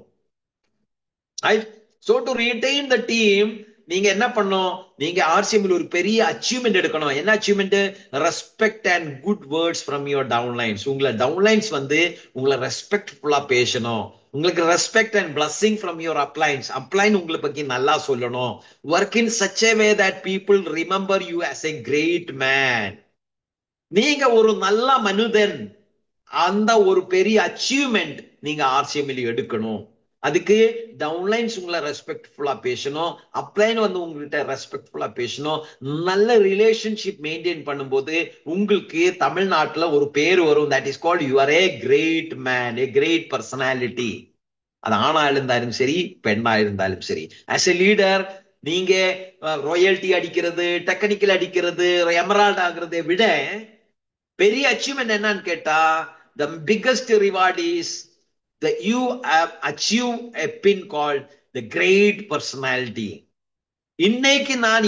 So to retain the team, நீங்க என்ன பண்ணும், நீங்க ஆர்சிஎம்ல ஒரு பெரிய அச்சீவ்மெண்ட் எடுக்கணும். என்ன achievement? Respect and good words from your downlines. உங்களை டவுன்லைன்ஸ் வந்து உங்களை ரெஸ்பெக்ட்ஃபுல்லா பேசணும். உங்களுக்கு respect and blessing from your uplines. Upline உங்களை பத்தி நல்லா சொல்லணும். Work in such a way that people remember you as a great man. நீங்க ஒரு நல்ல மனிதன், அந்த ஒரு பெரிய அச்சீவ்மெண்ட் நீங்க ஆர்சிஎம்ல எடுக்கணும். அதுக்கு டவுன்லைன்ஸ் உங்களை ரெஸ்பெக்ட்ஃபுல்லா பேசணும், அப்ளைன் வந்து உங்ககிட்ட ரெஸ்பெக்ட்ஃபுல்லா பேசணும். நல்ல ரிலேஷன்ஷிப் மெயின்டைன் பண்ணும்போது உங்களுக்கு தமிழ்நாட்டுல ஒரு பேர் வரும், that is called you are a great man, a great personality. அது ஆணா இருந்தாலும் சரி, பெண்ணா இருந்தாலும் சரி. ஆஸ் எ லீடர் நீங்க ராயல்டி அடிக்கிறது, டெக்னிக்கல் அடிக்கிறது, எமரால்ட் ஆகுறதை விட பெரிய அச்சீவ்மெண்ட் என்னன்னு கேட்டா, the biggest reward is that you have achieved a pin called the great personality. இன்னைக்கு நான்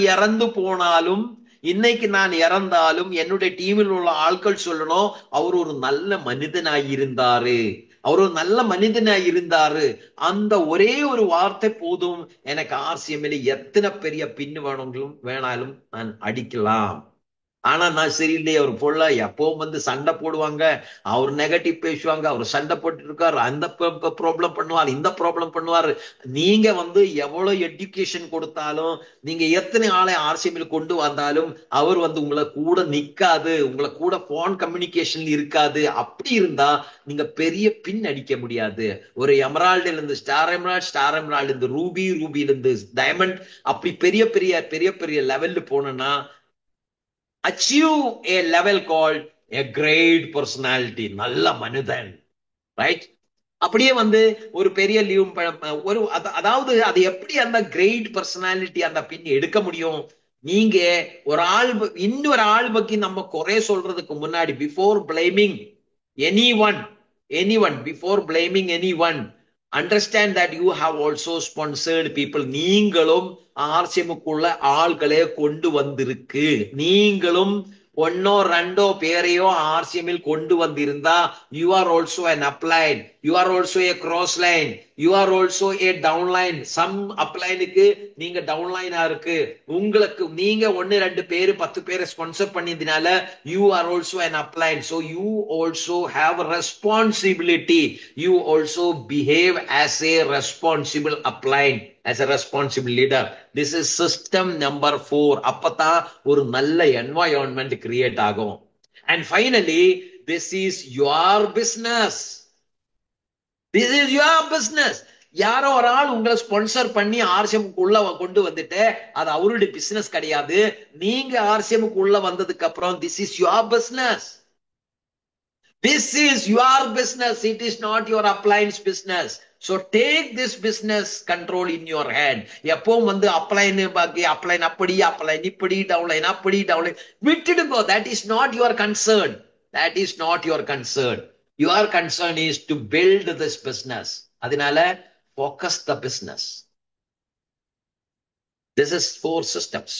இறந்தாலும் என்னுடைய டீமில் உள்ள ஆட்கள் சொல்லணும், அவர் ஒரு நல்ல மனிதனாயிருந்தாரு, அந்த ஒரே ஒரு வார்த்தை போதும், எனக்கு ஆர்சிஎம்ல எத்தனை பெரிய பின்னு வேணாலும் நான் அடிக்கலாம். ஆனா நான் சரியில்லையே, அவர் பொருளா எப்பவும் வந்து சண்டை போடுவாங்க, அவர் நெகட்டிவ் பேசுவாங்க, அவர் சண்டை போட்டு இருக்காரு, அந்த ப்ராப்ளம் பண்ணுவார், இந்த ப்ராப்ளம் பண்ணுவாரு. நீங்க வந்து எவ்வளவு எஜுகேஷன் கொடுத்தாலும், நீங்க எத்தனை ஆளை ஆர்சிஎம்ல கொண்டு வந்தாலும் அவர் வந்து உங்களை கூட நிக்காது, உங்களை கூட போன் கம்யூனிகேஷன் இருக்காது. அப்படி இருந்தா நீங்க பெரிய பின் அடிக்க முடியாது. ஒரு எமரால்டுல இருந்து ஸ்டார் எமரால்டு, ஸ்டார் எமரால்டு இருந்து ரூபி, ரூபில இருந்து டைமண்ட், அப்படி பெரிய பெரிய லெவல்ல போனா achieve a level called a great personality, நல்ல மனிதன், ரைட்? அப்படியே வந்து ஒரு பெரிய லீவ் ஒரு அதாவது அது எப்படி அந்த கிரேட் பர்சனாலிட்டி அந்த பின் எடுக்க முடியும்? நீங்க ஒரு ஆள் இன்னொரு ஆள் பத்தி நம்ம குறை சொல்றதுக்கு முன்னாடி, before blaming anyone, before blaming anyone, understand that you have also sponsored people. நீங்களும் ஆர்சிஎம்க்குள்ள ஆள்களே கொண்டு வந்திருக்கு, நீங்களும் ஒன்னோ ரெண்டோ பேரையோ ஆர்சிஎம்மில் கொண்டு வந்திருந்தா you are also an upline, you are also a cross line, you are also a downline. Some அப்லைனுக்கு நீங்க டவுன்லைனா இருக்கு, உங்களுக்கு நீங்க ஒன்னு ரெண்டு பேரு 10 பேரை ஸ்பான்சர் பண்ணியதுனால you are also an upline. So you also have a responsibility, you also behave as a responsible upline, as a responsible leader. This is system number 4. அப்பதான் ஒரு நல்ல environment create ஆகும். And finally, this is your business. This is your business. யாரோ ஒரு ஆள் உங்களை sponsor பண்ணி RCM உள்ள கொண்டு வந்துட்டு அது அவருடைய பிசினஸ் கிடையாது. நீங்க ஆர்சிஎம் உள்ள வந்ததுக்கு அப்புறம் this is your business. This is your business. It is not your appliance business. So take this business control in your hand. எப்பவும் வந்து அப்ளைன் பாக்கி அப்ளைன் அப்படி அப்ளைன் இப்படி டவுன்லைன் அப்படி டவுன்லைன் விட்டுடுங்க. That is not your concern. That is not your concern. Your concern is to build this business. அதனால focus the business. This is 4 systems.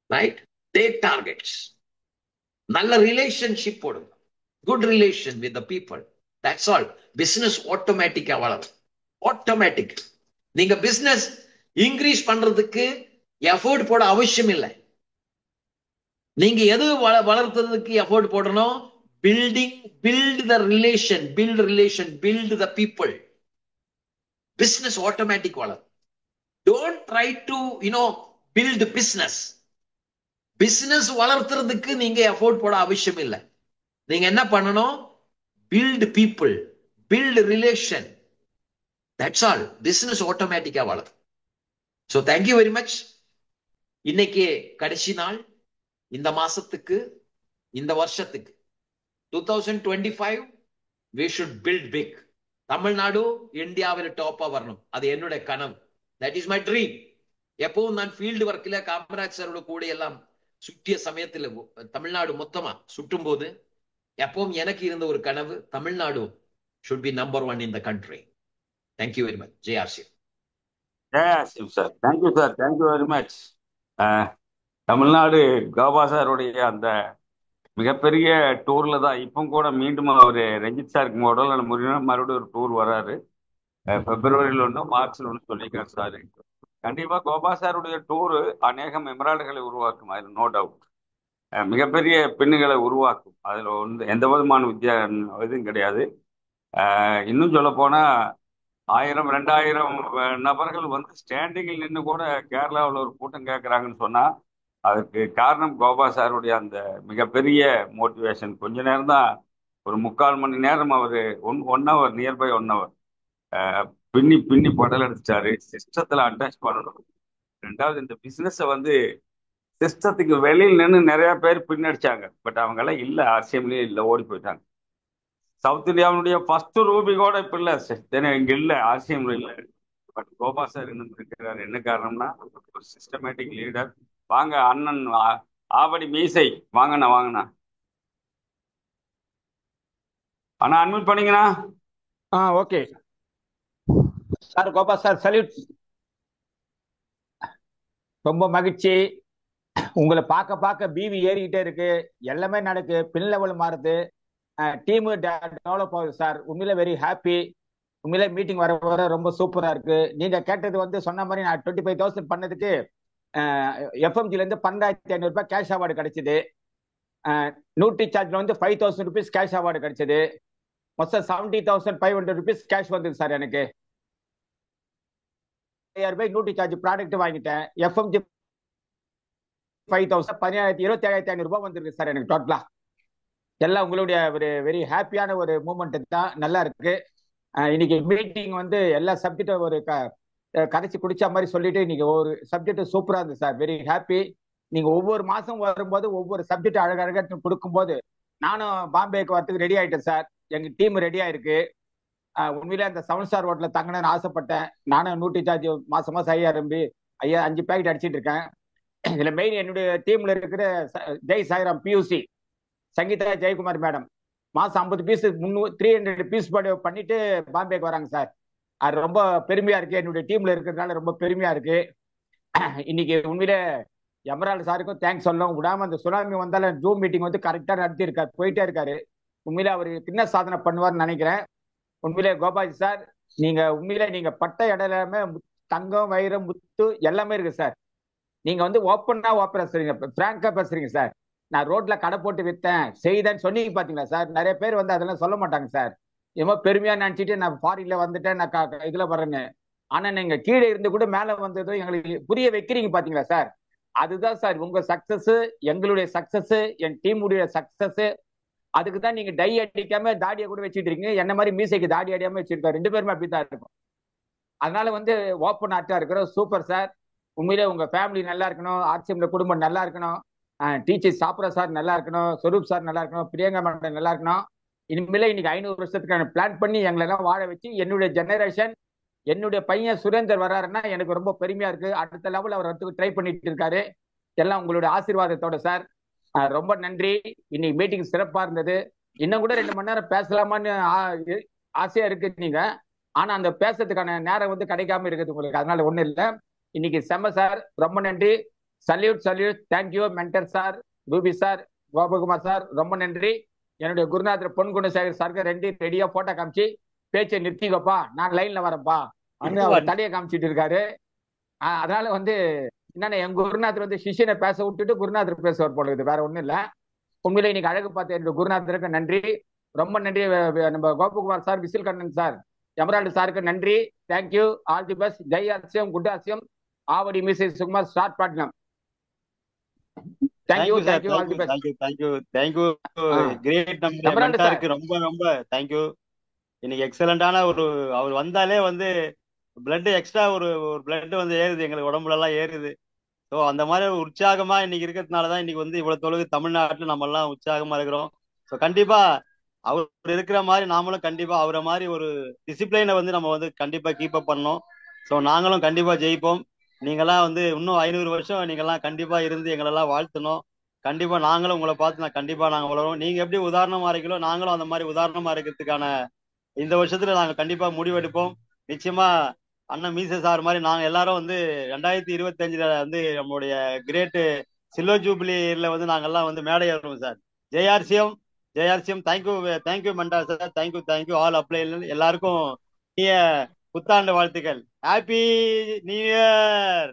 Right? Take targets. நல்ல relationship போடுங்க. Good relation with the people. That's all. Business ஆட்டோமேட்டிக்கா வளரும். Automatic. நீங்க business increase பண்றதுக்கு effort போட அவசியம் இல்லை. நீங்க எது வளர்த்துறதுக்கு எஃபோர்ட் போடணும்? Build the relation, build the people. Business automatic வளரும். Don't try to build business. Business வளர்த்துறதுக்கு நீங்க எஃபோர்ட் போட அவசியம் இல்லை. நீங்க என்ன பண்ணணும்? Build people, build relation. That's all. Business ஆட்டோமேட்டிக்கா வளரும். So thank you very much. இன்னைக்கு கடைசி நாள். இந்த மாசத்துக்கு, இந்த வருஷத்துக்கு 2025 we should build big. Tamil Nadu இந்தியாவில் டாப்பா வரணும். அது என்னுடைய கனவு. That is my dream. எப்பவும் நான் ஃபீல்டு ஒர்க்ல காமராஜ் சாரோட கூட எல்லாம் சுற்றிய சமயத்துல தமிழ்நாடு மொத்தமா சுற்றும் போது எப்பவும் எனக்கு இருந்த ஒரு கனவு, Tamil Nadu should be number 1 in the country. Thank you very much. JRC. Yes, sir. Thank you, sir. Thank you very much. Tamil Nadu Gopa சாருடைய அந்த மிகப்பெரிய டூர்ல தான் இப்போ கூட மீண்டும் அவர் ரஞ்சித் சாருக்கு மறுபடியும் ஒரு டூர் வராரு. பிப்ரவரியில் ஒன்று, மார்ச்ல ஒன்று சொல்லியிருக்காரு சார். கண்டிப்பா கோபா சாருடைய டூரு அநேக மெமரால்களை உருவாக்கும். அதில் நோ டவுட். மிகப்பெரிய பெண்ணுகளை உருவாக்கும். அதுல எந்த விதமான இதுவும் கிடையாது. இன்னும் சொல்ல போனா 1000 2000 நபர்கள் வந்து ஸ்டாண்டிங்கில் நின்று கூட கேரளாவில் ஒரு கூட்டம் கேட்கறாங்கன்னு சொன்னா அதுக்கு காரணம் கோபா சாருடைய அந்த மிகப்பெரிய மோட்டிவேஷன். கொஞ்ச நேரம் தான், ஒரு 3/4 மணி நேரம் அவரு 1 ஹவர், நியர்பை 1 ஹவர் பின்னி பின்னி படல் எடுத்துட்டாரு. சிஸ்டத்துல அட்டாச் பண்ணணும். 2வது, இந்த பிசினஸை வந்து சிஸ்டத்துக்கு வெளியில் நின்று நிறைய பேர் பின்னடிச்சாங்க. பட் அவங்க எல்லாம் இல்ல, ஆர்சிஎம்லயே இல்ல, ஓடி போயிட்டாங்க. சவுத் இந்தியாவுடைய ஃபர்ஸ்ட் ரூபி கூட இப்ப இல்ல, இங்க இல்ல, ஆர்சிஎம்ல இல்ல. பட் கோபா சார் இன்னும் இருக்கிறார். என்ன காரணம்னா ஒரு சிஸ்டமேட்டிக் லீடர். வாங்க அண்ணன் ஆவடி மீசை, வாங்கண்ணா வாங்கண்ணா. அண்ணா அட்மிட் பண்ணீங்கண்ணா. Okay sir. Gopa sir salute. ரொம்ப மகிழ்ச்சி. உங்களை பார்க்க பிவி ஏறிக்கிட்டே இருக்கு. எல்லாமே நடக்கு. பின் லெவல் மாறுது. டீம் டெவலப் ஆகுது சார். உண்மையில வெரி ஹாப்பி. உண்மையில மீட்டிங் வர வர ரொம்ப சூப்பரா இருக்கு. நீங்க கேட்டது வந்து சொன்ன மாதிரி நான் 25,000 பண்ணதுக்கு எஃப்எம்ஜில இருந்து 12,500 ரூபாய் கேஷ் அவார்டு கிடைச்சது. நியூட்ரி சார்ஜ்ல வந்து 5,000 ருபீஸ் கேஷ் அவார்டு கிடைச்சது. மொத்தம் 70,500 ருபீஸ் கேஷ் வந்தது சார். எனக்கு 5,000 ரூபாய் நியூட்ரி சார்ஜ் ப்ராடக்ட் வாங்கிட்டேன். எஃப்எம்ஜி 5,000 27,500 ரூபாய் வந்துருக்கு சார் எனக்கு டோட்டலா. எல்லாம் உங்களுடைய ஒரு வெரி ஹாப்பியான ஒரு மூமெண்ட் தான். நல்லா இருக்கு. இன்னைக்கு மீட்டிங் வந்து எல்லா சப்ஜெக்டும் ஒரு கரைச்சி குடிச்ச மாதிரி சொல்லிட்டு இன்னைக்கு ஒரு சப்ஜெக்ட் சூப்பரா இருந்தது சார். Very happy. நீங்க ஒவ்வொரு மாசம் வரும்போது ஒவ்வொரு சப்ஜெக்ட் அழகழகா கொடுக்கும்போது நானும் பாம்பேக்கு வரதுக்கு ரெடி ஆயிட்டேன் சார். எங்க டீம் ரெடியா இருக்கு. உண்மையிலே அந்த 7 ஸ்டார் ஹோட்டல்ல தங்கணும்னு ஆசைப்பட்டேன். நானும் நியூட்ரி சார்ஜ் மாசம் 5 பேக்கெட் அடிச்சிட்டு இருக்கேன். இதுல மெயின் என்னுடைய டீம்ல இருக்கிற ஜெய் சாய்ராம் பியூசி, சங்கீதா ஜெயக்குமார் மேடம் மாசம் 50 பீஸ் 300 பீஸ் பண்ணிட்டு பாம்பேக்கு வராங்க சார். அது ரொம்ப பெருமையா இருக்கு. என்னுடைய டீம்ல இருக்கிறதுனால ரொம்ப பெருமையா இருக்கு. இன்னைக்கு உண்மையிலே எமரால்டு சாருக்கும் தேங்க்ஸ் சொல்லணும். விடாம அந்த சுனாமி வந்தாலும் ஜூம் மீட்டிங் வந்து கரெக்டா நடத்தி இருக்காரு, போயிட்டே இருக்காரு. உண்மையிலே அவர் என்ன சாதனை பண்ணுவார்னு நினைக்கிறேன். உண்மையிலே கோபாஜி சார், நீங்க உண்மையிலே நீங்க பட்ட இடமே தங்கம் வைரம் முத்து எல்லாமே இருக்கு சார். நீங்க வந்து ஓப்பனா பேசுறீங்க, பிராங்கா பேசுறீங்க சார். நான் ரோட்ல கடை போட்டு வித்தேன் செய்தேன்னு சொன்னீங்க பாத்தீங்களா சார். நிறைய பேர் வந்து அதெல்லாம் சொல்ல மாட்டாங்க சார். ஏதோ பெருமையா நினைச்சிட்டு நான் ஃபாரின்ல வந்துட்டேன், நான் இதுல வர்றேன்னு. ஆனா நீங்க கீழே இருந்து கூட மேல வந்ததும் எங்களுக்கு புரிய வைக்கிறீங்க பாத்தீங்களா சார். அதுதான் சார் உங்க சக்சஸ், எங்களுடைய சக்சஸ், என் டீமுடைய சக்சஸ். அதுக்கு தான் நீங்க டை அடிக்காம தாடியை கூட வச்சுட்டு இருக்கீங்க. என்ன மாதிரி மீசைக்கு தாடி அடியாம வச்சிருக்காரு. ரெண்டு பேருமே அப்படித்தான் இருக்கும். அதனால வந்து ஓப்பன் ஆர்ட்டா இருக்கிறோம். Super sir. உண்மையிலே உங்க ஃபேமிலி நல்லா இருக்கணும், ஆர்சிஎம்ல குடும்பம் நல்லா இருக்கணும், டீச்சர் சாப்ரா சார் நல்லா இருக்கணும், ஸ்வரூப் சார் நல்லா இருக்கணும், பிரியங்கா மேடம் நல்லா இருக்கணும். இனிமேல இன்னைக்கு 500 வருஷத்துக்கு பிளான் பண்ணி எங்களை எல்லாம் வாழ வச்சு என்னுடைய ஜெனரேஷன், என்னுடைய பையன் சுரேந்தர் வர்றாருன்னா எனக்கு ரொம்ப பெருமையா இருக்கு. அடுத்த லெவல் அவர் வரத்துக்கு ட்ரை பண்ணிட்டு இருக்காரு. எல்லாம் உங்களுடைய ஆசீர்வாதத்தோட சார். ரொம்ப நன்றி. இன்னைக்கு மீட்டிங் சிறப்பா இருந்தது. இன்னும் கூட 2 மணி நேரம் பேசலாமான்னு ஆசையா இருக்கு நீங்க. ஆனா அந்த பேசுறதுக்கான நேரம் வந்து கிடைக்காம இருக்குது உங்களுக்கு. அதனால ஒண்ணும் இல்லை. இன்னைக்கு செம்ம சார், ரொம்ப நன்றி. Salute salute. Thank you mentor sir, Ruby sir, Gopakumar sir, ரொம்ப நன்றி. என்னுடைய குருநாதர் பொன் குணசேகர் சாருக்கு ரெடியா போட்டோ காமிச்சு பேச்சை நிறுத்திக்கப்பா, நான் லைன்ல வரேன்ப்பா அப்படின்னு அவர் தடையை காமிச்சிட்டு இருக்காரு. அதனால வந்து என்னன்னா என் குருநாதர் வந்து சிஷியனை பேச விட்டுட்டு குருநாதர் பேசுவார் போல இருக்குது, வேற ஒண்ணும் இல்ல. உண்மையிலே இன்னைக்கு அழகு பார்த்த என்னுடைய குருநாதருக்கு நன்றி, ரொம்ப நன்றி. நம்ம Gopakumar sir, whistle Kannan sir, emerald சாருக்கு நன்றி. Thank you. All the best. Jai ஆசியம், குட் ஆசியம். ஆவடி மியூசிக் சுகுமார் ஸ்டார்ட் பாட்னம். Thank you thank you. All the best. Thank you. Great. நம்ம மென்டாருக்கு ரொம்ப ரொம்ப தேங்க்யூ. இன்னைக்கு எக்ஸலண்டான ஒரு அவர் வந்தாலே வந்து பிளட் எக்ஸ்ட்ரா ஒரு பிளட் வந்து ஏறுது, எங்களுக்கு உடம்புல எல்லாம் ஏறுது. ஸோ அந்த மாதிரி உற்சாகமா இன்னைக்கு இருக்கிறதுனாலதான் இன்னைக்கு வந்து இவ்வளவு தொலைவு தமிழ்நாட்டுல நம்ம எல்லாம் உற்சாகமா இருக்கிறோம். ஸோ கண்டிப்பா அவர் இருக்கிற மாதிரி நாமளும் கண்டிப்பா அவரை மாதிரி ஒரு டிசிப்ளைனை வந்து நம்ம வந்து கண்டிப்பா கீப் அப் பண்ணோம். ஸோ நாங்களும் கண்டிப்பா ஜெயிப்போம். நீங்கெல்லாம் வந்து இன்னும் 500 வருஷம் நீங்கெல்லாம் கண்டிப்பா இருந்து எங்களெல்லாம் வாழ்த்தணும். கண்டிப்பா நாங்களும் உங்களை பார்த்து கண்டிப்பா நாங்க வளரும். நீங்க எப்படி உதாரணமா இருக்கீங்களோ நாங்களும் அந்த மாதிரி உதாரணமா இருக்கிறதுக்கான இந்த வருஷத்துல நாங்க கண்டிப்பா முடிவெடுப்போம். நிச்சயமா அண்ணன் மீச சார் மாதிரி நாங்க எல்லாரும் வந்து 2025 வந்து நம்மளுடைய கிரேட் சில்வர் ஜூபிலியில வந்து நாங்கெல்லாம் வந்து மேடை ஏறுவோம் சார். ஜெயார்சியம் ஜெயார்சியம். Thank you mentor sir. Thank you all apply. எல்லாருக்கும் இனிய புத்தாண்டு வாழ்த்துக்கள். Happy new year.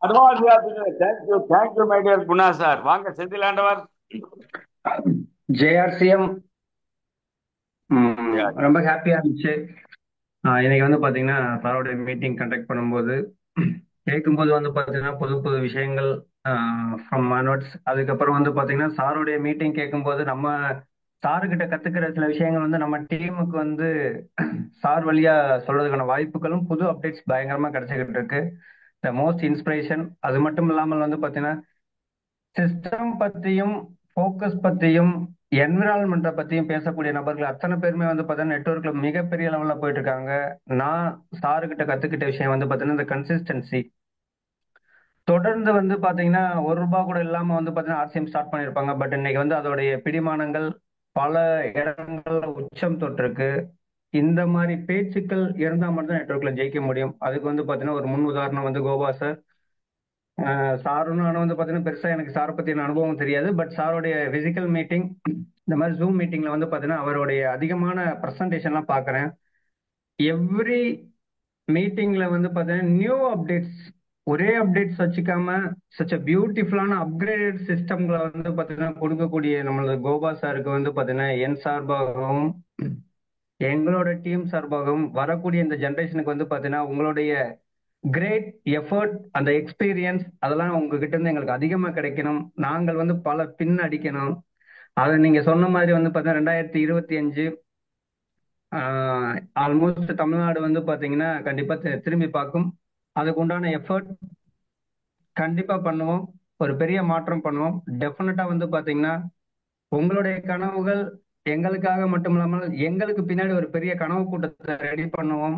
Advance happy new year. Thank you my dear Guna sir. வாங்க செந்தில் ஆண்டவர். ஜேஆர்சிஎம் ரொம்ப ஹாப்பியா இருந்துச்சு. இன்னைக்கு வந்து பாத்தீங்கன்னா சாரோட மீட்டிங் கண்டக்ட் பண்ணும்போது கேட்கும்போது வந்து பாத்தீங்கன்னா புது புது விஷயங்கள் ஃப்ரம் மான்வர்ட்ஸ். அதுக்கப்புறம் வந்து பாத்தீங்கன்னா சாரோடைய மீட்டிங் கேட்கும்போது நம்ம சாருக்கிட்ட கத்துக்கிற சில விஷயங்கள் வந்து நம்ம டீமுக்கு வந்து சார் வழியா சொல்றதுக்கான வாய்ப்புகளும் புது அப்டேட்ஸ் பயங்கரமா கிடைச்சிக்கிட்டு இருக்கு. The most inspiration. அது மட்டும் இல்லாமல் வந்து பாத்தீங்கன்னா சிஸ்டம் பத்தியும் ஃபோக்கஸ் பத்தியும் என்விரான்மெண்ட்டை பத்தியும் பேசக்கூடிய நபர்கள் அத்தனை பேருமே வந்து பார்த்தீங்கன்னா நெட்ஒர்க்ல மிகப்பெரிய லெவல்ல போயிட்டு இருக்காங்க. நான் சாருக்கிட்ட கத்துக்கிட்ட விஷயம் வந்து பார்த்தீங்கன்னா இந்த கன்சிஸ்டன்சி. தொடர்ந்து வந்து பாத்தீங்கன்னா ₹1 கூட இல்லாம வந்து பாத்தீங்கன்னா ஆர்சிஎம் ஸ்டார்ட் பண்ணியிருப்பாங்க. பட் இன்னைக்கு வந்து அதோடைய பிடிமானங்கள் பல இடங்கள்ல உச்சம் தொட்டிருக்கு. இந்த மாதிரி பேச்சுக்கள் இருந்தா மட்டும் நெட்ஒர்க்ல ஜெயிக்க முடியும். அதுக்கு வந்து பாத்தீங்கன்னா ஒரு முன் உதாரணம் வந்து கோபா சார். சாரும் நானும் வந்து பாத்தீங்கன்னா பெருசா எனக்கு சாரை பத்தின அனுபவம் தெரியாது. பட் சாருடைய பிசிக்கல் மீட்டிங், இந்த மாதிரி ஜூம் மீட்டிங்ல வந்து பாத்தீங்கன்னா அவருடைய அதிகமான ப்ரெசன்டேஷன்லாம் பாக்குறேன். எவ்ரி மீட்டிங்ல வந்து பாத்தீங்கன்னா நியூ அப்டேட்ஸ், ஒரே அப்டேட்ஸ் வச்சுக்காம சச் அ பியூட்டிஃபுல்லான அப்கிரேடட் சிஸ்டம்களை வந்து பாத்தீங்கன்னா கொடுக்கக்கூடிய நம்மளோட கோபா சாருக்கு வந்து பாத்தீங்கன்னா என் சார்பாகவும் எங்களோட டீம் சார்பாகவும் வரக்கூடிய இந்த ஜென்ரேஷனுக்கு வந்து பாத்தீங்கன்னா உங்களுடைய கிரேட் எஃபர்ட், அந்த எக்ஸ்பீரியன்ஸ் அதெல்லாம் உங்ககிட்ட இருந்து எங்களுக்கு அதிகமா கிடைக்கணும். நாங்கள் வந்து பல பின் அடிக்கணும். அதை நீங்க சொன்ன மாதிரி வந்து பாத்தீங்கன்னா 2025 ஆல்மோஸ்ட் தமிழ்நாடு வந்து பாத்தீங்கன்னா கண்டிப்பா திரும்பி பார்க்கும். அதுக்கு உண்டான எஃபர்ட் கண்டிப்பா பண்ணுவோம். ஒரு பெரிய மாற்றம் பண்ணுவோம். டெஃபினட்டா வந்து பாத்தீங்கன்னா உங்களுடைய கனவுகள் எங்களுக்காக மட்டும் இல்லாமல் எங்களுக்கு பின்னாடி ஒரு பெரிய கனவு கூட்டத்தை ரெடி பண்ணுவோம்.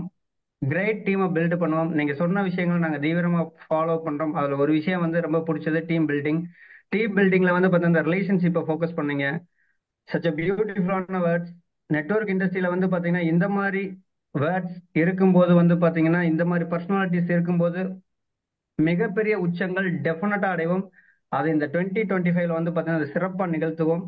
கிரேட் டீமை பில்டு பண்ணுவோம். நீங்க சொன்ன விஷயங்களை நாங்க தீவிரமா ஃபாலோ பண்றோம். அதுல ஒரு விஷயம் வந்து ரொம்ப பிடிச்சது டீம் பில்டிங். டீம் பில்டிங்ல வந்து பாத்தீங்கன்னா ரிலேஷன்ஷிப்பை ஃபோக்கஸ் பண்ணீங்க. சச் அ பியூட்டிஃபுல்லான வேர்ட்ஸ். நெட்வொர்க் இண்டஸ்ட்ரியில வந்து பாத்தீங்கன்னா இந்த மாதிரி வேர்ட்ஸ் இருக்கும்போது வந்து பாத்தீங்கன்னா இந்த மாதிரி பர்சனாலிட்டிஸ் இருக்கும்போது மிகப்பெரிய உச்சங்கள் டெஃபினட்டா அடைவோம். அது இந்த 2025 வந்து பாத்தீங்கன்னா சிறப்பா நிகழ்த்துவோம்.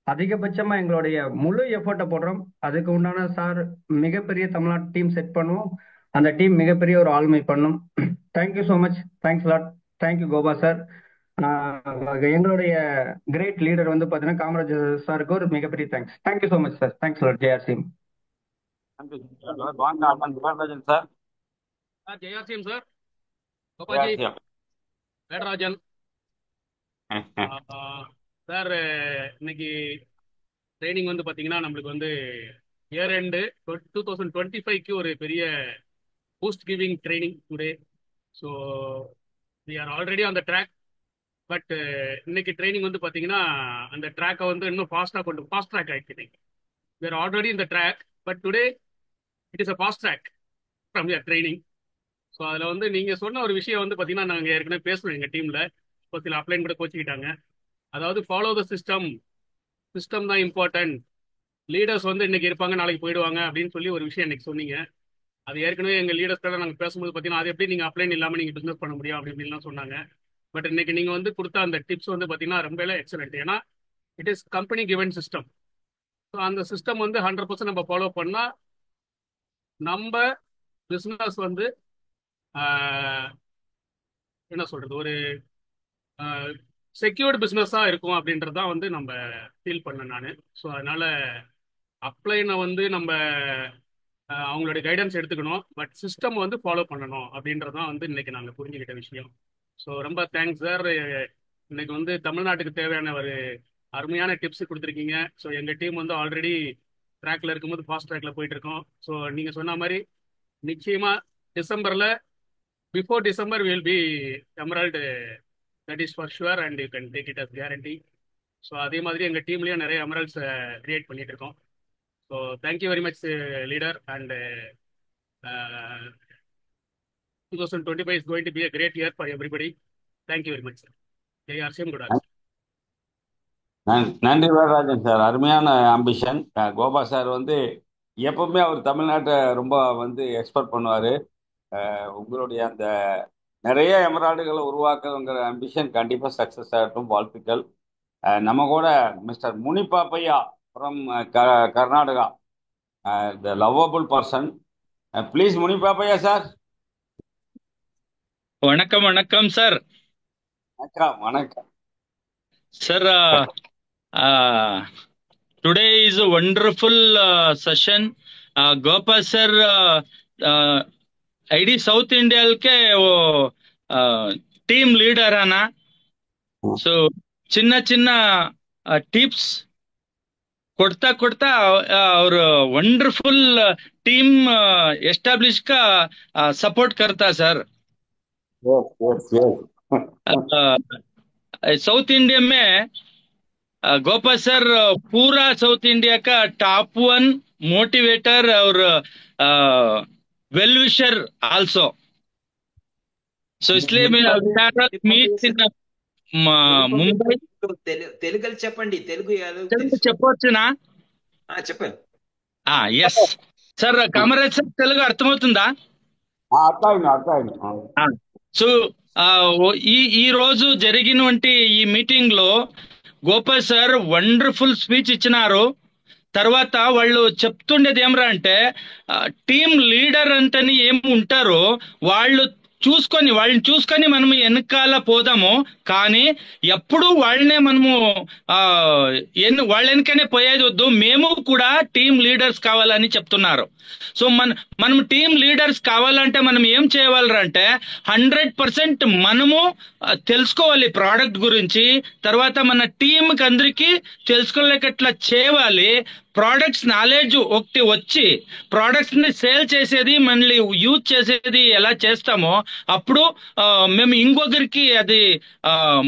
அதிகபட்சமா எங்களுடைய முழு எஃபர்ட்டை போடுறோம். அதுக்கு உண்டான சார் மிகப்பெரிய தமிழ்நாடு டீம் செட் பண்ணுவோம். அந்த டீம் மிகப்பெரிய ஒரு ஆளுமை பண்ணும். Thank you so much. Thanks lot. Thank you Gopa sir. எங்களுடைய கிரேட் லீடர் வந்து பாத்தீங்கன்னா காமராஜர் சாருக்கு ஒரு மிகப்பெரிய thanks. Thank you so much sir. Thanks lot ஜெயாசி. வாங்க அண்ணன் திவாகரன் சார். ஜெயாசியம் சார். கோபாஜி ஜெயாசியம். வேடராஜன் சார். இன்னைக்கு ட்ரைனிங் வந்து பாத்தீங்கன்னா நம்மளுக்கு வந்து இயர் எண்டு 2025க்கு ஒரு பெரிய boost giving training today. So we are already on the track. But இன்னைக்கு ட்ரைனிங் வந்து பாத்தீங்கன்னா அந்த ட்ராக்கை வந்து இன்னும் ஃபாஸ்ட் ட்ராக் ஆகிட்டு. வி ஆர் ஆல்ரெடி இந்த track, but today it is a fast track from your training. So அதில் வந்து நீங்கள் சொன்ன ஒரு விஷயம் வந்து பார்த்தீங்கன்னா நாங்கள் ஏற்கனவே பேசணும் எங்கள் டீமில். இப்போ சில அப்ளைன் கூட கோச்சிக்கிட்டாங்க. அதாவது ஃபாலோ த சிஸ்டம் தான் இம்பார்ட்டன்ட். லீடர்ஸ் வந்து இன்னைக்கு இருப்பாங்க, நாளைக்கு போயிடுவாங்க அப்படின்னு சொல்லி ஒரு விஷயம் இன்னைக்கு சொன்னீங்க. அது ஏற்கனவே எங்கள் லீடர்ஸ்க்காக நாங்கள் பேசும்போது பார்த்தீங்கன்னா அது எப்படி நீங்கள் அப்ளைன் இல்லாமல் நீங்கள் பிஸ்னஸ் பண்ண முடியும் அப்படின்லாம் சொன்னாங்க. பட் இன்னைக்கு நீங்கள் வந்து கொடுத்த அந்த டிப்ஸ் வந்து பார்த்தீங்கன்னா ரொம்ப எக்ஸலண்ட். ஏன்னா it is company given system. So அந்த சிஸ்டம் வந்து 100% நம்ம ஃபாலோ பண்ணால் நம்ம பிஸ்னஸ் வந்து என்ன சொல்றது, ஒரு செக்யூர்டு பிஸ்னஸாக இருக்கும் அப்படின்றது தான் வந்து நம்ம ஃபீல் பண்ணேன் நான். ஸோ அதனால அப்ளைனை வந்து நம்ம அவங்களுடைய கைடன்ஸ் எடுத்துக்கணும், பட் சிஸ்டம் வந்து ஃபாலோ பண்ணணும் அப்படின்றது தான் வந்து இன்னைக்கு நாங்கள் புரிஞ்சுக்கிட்ட விஷயம். ஸோ ரொம்ப தேங்க்ஸ் சார். இன்னைக்கு வந்து தமிழ்நாட்டுக்கு தேவையான ஒரு அருமையான டிப்ஸ் கொடுத்துருக்கீங்க. ஸோ எங்கள் டீம் வந்து ஆல்ரெடி ட்ராக்ல இருக்கும்போது ஃபாஸ்ட் ட்ராக்ல போயிட்டு இருக்கோம். ஸோ நீங்கள் சொன்ன மாதிரி நிச்சயமா டிசம்பரில் before December will be emerald, that is for sure, and you can take it as guarantee. So அதே மாதிரி எங்கள் டீம்லேயும் நிறைய எமரால்ட்ஸை கிரியேட் பண்ணிட்டு இருக்கோம். So thank you very much leader. And 2025 is going to be a great year for everybody. Thank you very much, sir. ஜெயாசியம் good afternoon. நன்றி வேடராஜன் சார். அருமையான ஆம்பிஷன். கோபா சார் வந்து எப்பவுமே அவர் தமிழ்நாட்டை ரொம்ப வந்து எக்ஸ்பெக்ட் பண்ணுவார். உங்களுடைய அந்த நிறைய எமரால்டுகளை உருவாக்குங்கிற அம்பிஷன் கண்டிப்பாக சக்ஸஸ் ஆகட்டும். வாழ்த்துக்கள். நம்ம கூட mister Munipappaiah from Karnataka, the lovable person. Please Munipappaiah sir. வணக்கம் வணக்கம் சார். வணக்கம் வணக்கம் sir. Today is a wonderful session. Gopa sir ID south ఇండియాకే ఓ టీమ్ లీడర్ అన్న. సో చిన్న చిన్న టిప్స్ ಕೊಡ್ತಾ ಕೊಡ್ತಾ और वंडरफुल टीम एस्टैब्लिश का सपोर्ट करता सर. साउथ इंडिया में गोपा सर पूरा साउथ इंडिया का टॉप 1 मोटिवेटर और वेल विशर आल्सो. सो इसलिए मैं मीट इन ముంబై. తెలుగు చెప్పండి. తెలుగు చెప్పవచ్చునా? చెప్పండి. Yes sir. Kamaraj sir Telugu అర్థమవుతుందా? సో ఈ రోజు జరిగినటువంటి ఈ మీటింగ్ లో గోపా సార్ వండర్ఫుల్ స్పీచ్ ఇచ్చినారు. తర్వాత వాళ్ళు చెప్తుండేది ఏమరా అంటే టీమ్ లీడర్ అంటని ఏమి ఉంటారో వాళ్ళని చూసుకొని మనము వెనకాల పోదాము, కానీ ఎప్పుడు వాళ్ళనే మనము వాళ్ళ వెనకనే పోయేది వద్దు, మేము కూడా టీమ్ లీడర్స్ కావాలని చెప్తున్నారు. సో మనం టీమ్ లీడర్స్ కావాలంటే మనం ఏం చేయవాలంటే 100% మనము తెలుసుకోవాలి ప్రోడక్ట్ గురించి. తర్వాత మన టీంకి అందరికీ తెలుసుకోలేకట్లా చేయాలి. ప్రోడక్ట్స్ నాలెడ్జ్ ఒకటి వచ్చి ప్రోడక్ట్స్ ని సేల్ చేసేది మళ్ళీ యూజ్ చేసేది ఎలా చేస్తామో అప్పుడు మేము ఇంకొకరికి అది